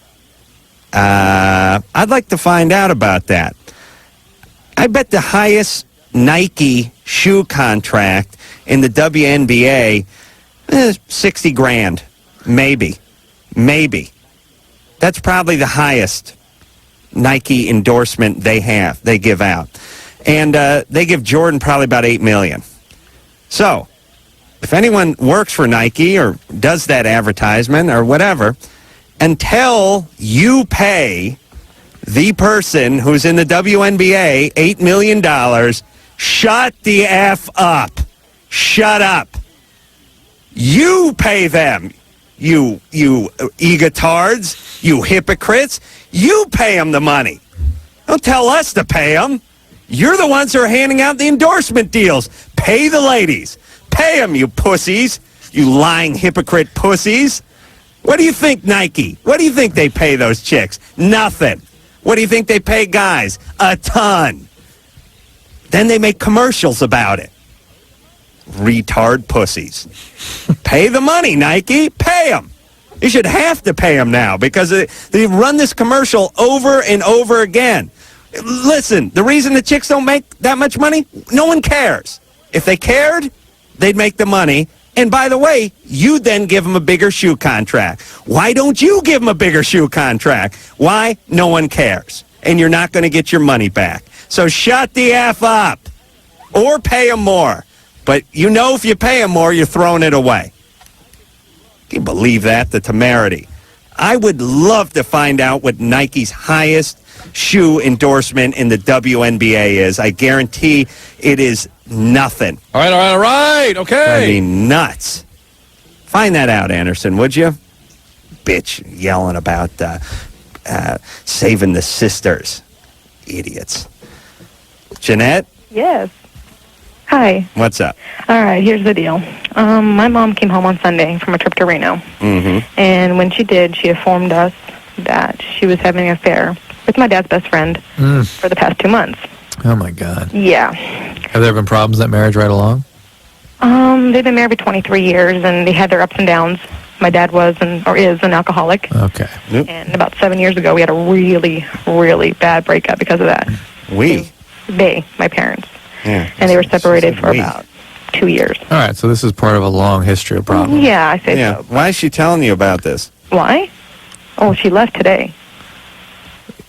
I'd like to find out about that. I bet the highest Nike shoe contract in the WNBA is $60,000. Maybe. That's probably the highest Nike endorsement they give out. And they give Jordan probably about $8 million. So, if anyone works for Nike or does that advertisement or whatever, until you pay the person who's in the WNBA $8 million, shut the F up. Shut up. You pay them, you egotards, you hypocrites. You pay them the money. Don't tell us to pay them. You're the ones who are handing out the endorsement deals. Pay the ladies. Pay them, you pussies. You lying hypocrite pussies. What do you think, Nike? What do you think they pay those chicks? Nothing. What do you think they pay guys? A ton. Then they make commercials about it. Retard pussies. Pay the money, Nike. Pay them. You should have to pay them now because they run this commercial over and over again. Listen, the reason the chicks don't make that much money, no one cares. If they cared, they'd make the money. And by the way, you then give them a bigger shoe contract. Why don't you give them a bigger shoe contract? Why? No one cares. And you're not going to get your money back. So shut the F up. Or pay them more. But you know if you pay them more, you're throwing it away. Can you believe that? The temerity. I would love to find out what Nike's highest shoe endorsement in the WNBA is. I guarantee it is nothing. All right. Okay. I mean, nuts. Find that out, Anderson, would you? Bitch yelling about saving the sisters. Idiots. Jeanette? Yes. Hi. What's up? All right, here's the deal. My mom came home on Sunday from a trip to Reno. Mm-hmm. And when she did, she informed us that she was having an affair with my dad's best friend for the past 2 months. Oh, my God. Yeah. Have there been problems in that marriage right along? They've been married for 23 years, and they had their ups and downs. My dad was is an alcoholic. Okay. Yep. And about 7 years ago, we had a really, really bad breakup because of that. My parents. Yeah. And they were separated for about 2 years. All right, so this is part of a long history of problems. Yeah, I say so. Why is she telling you about this? Why? Oh, she left today.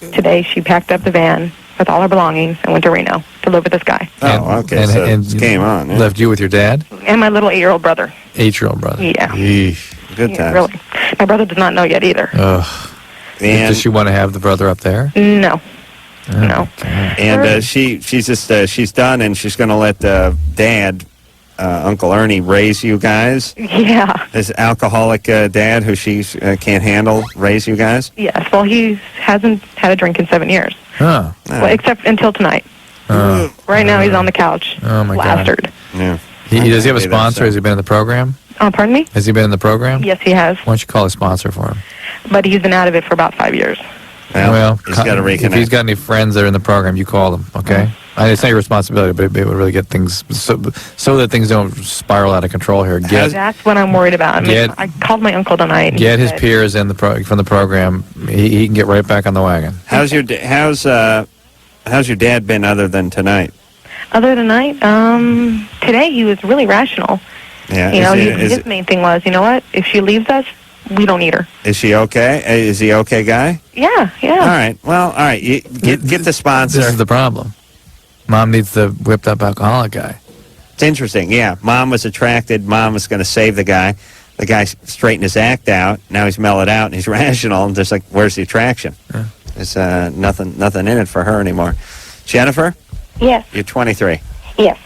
Today, she packed up the van with all her belongings and went to Reno to live with this guy. Oh, okay. So it's game on. Yeah. Left you with your dad? And my little 8-year-old brother. 8-year-old brother. Yeah. Good times. Really. My brother does not know yet either. Ugh. Does she want to have the brother up there? No. No. And she's done, and she's going to let Dad, Uncle Ernie, raise you guys. Yeah. This alcoholic dad who she can't handle raise you guys. Yes. Well, he hasn't had a drink in 7 years. Oh. Well, except until tonight. Right now, he's on the couch. Oh my plastered. God. Yeah. Does he have a sponsor? Has he been in the program? Pardon me? Has he been in the program? Yes, he has. Why don't you call a sponsor for him? But he's been out of it for about 5 years. Well, he's got to reconnect. If he's got any friends that are in the program, you call them, okay? It's not your responsibility, but it would really get things so that things don't spiral out of control here. That's what I'm worried about. I called my uncle tonight. Get his peers in from the program. He can get right back on the wagon. How's your dad been other than tonight? Other than tonight, today he was really rational. Yeah. His main thing was, you know what? If she leaves us, we don't need her. Is she okay? Is he okay, guy? Yeah. All right. Well, all right. Get the sponsor. This is the problem. Mom needs the whipped up alcoholic guy. It's interesting. Yeah. Mom was attracted. Mom was going to save the guy. The guy straightened his act out. Now he's mellowed out and he's rational. And just like, where's the attraction? Yeah. There's nothing in it for her anymore. Jennifer? Yes. You're 23. Yes.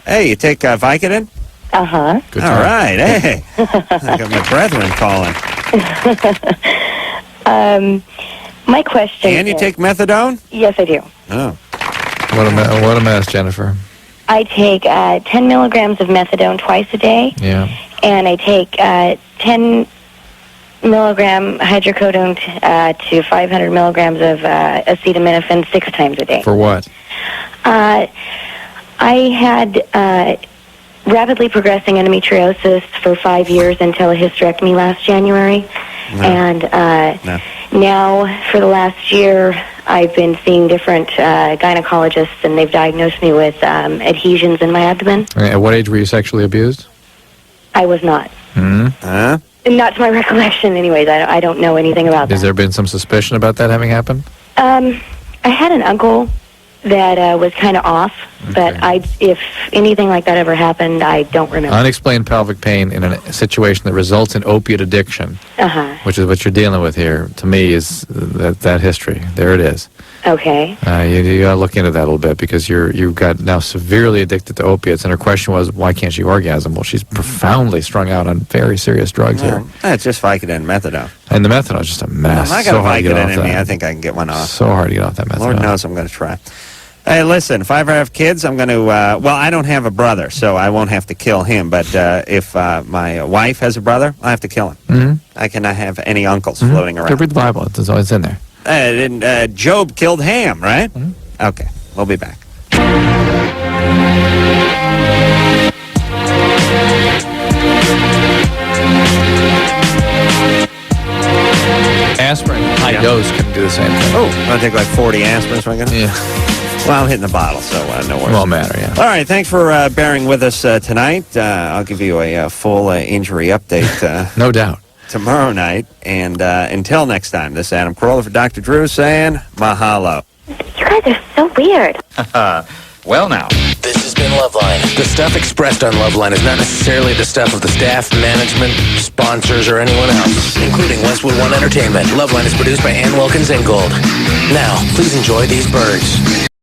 Hey, you take Vicodin? Uh-huh. All right. Hey. I got my brethren calling. My question And you is, take methadone? Yes, I do. Oh. What a mess, Jennifer. I take 10 milligrams of methadone twice a day. Yeah. And I take 10 milligram hydrocodone to 500 milligrams of acetaminophen 6 times a day. For what? I had rapidly progressing endometriosis for 5 years until a hysterectomy last January. No. And now, for the last year, I've been seeing different gynecologists, and they've diagnosed me with adhesions in my abdomen. At what age were you sexually abused? I was not. Huh? Not to my recollection, anyways. I don't know anything about that. Has there been some suspicion about that having happened? I had an uncle that was kind of off, but if anything like that ever happened, I don't remember. Unexplained pelvic pain in a situation that results in opiate addiction, which is what you're dealing with here, to me, is that history. There it is. Okay. You got to look into that a little bit because you've got now severely addicted to opiates, and her question was, why can't she orgasm? Well, she's profoundly strung out on very serious drugs here. It's just Vicodin and methadone. And the methadone is just a mess. I got a Vicodin in me. I think I can get one off. So hard to get off that methadone. Lord knows I'm going to try. Hey, listen, if I ever have kids, I'm going to, I don't have a brother, so I won't have to kill him. But if my wife has a brother, I have to kill him. Mm-hmm. I cannot have any uncles floating around. Read the Bible. It's always in there. Job killed Ham, right? Mm-hmm. Okay, we'll be back. Aspirin, high dose, can do the same thing. Oh, I'll take like 40 aspirins when I get them? Yeah. Well, I'm hitting the bottle, so no worries. Won't matter, yeah. All right, thanks for bearing with us tonight. I'll give you a full injury update. No doubt. Tomorrow night. And until next time, this is Adam Carolla for Dr. Drew saying mahalo. You guys are so weird. Well, now. This has been Loveline. The stuff expressed on Loveline is not necessarily the stuff of the staff, management, sponsors, or anyone else, including Westwood One Entertainment. Loveline is produced by Ann Wilkins Ingold. Now, please enjoy these birds.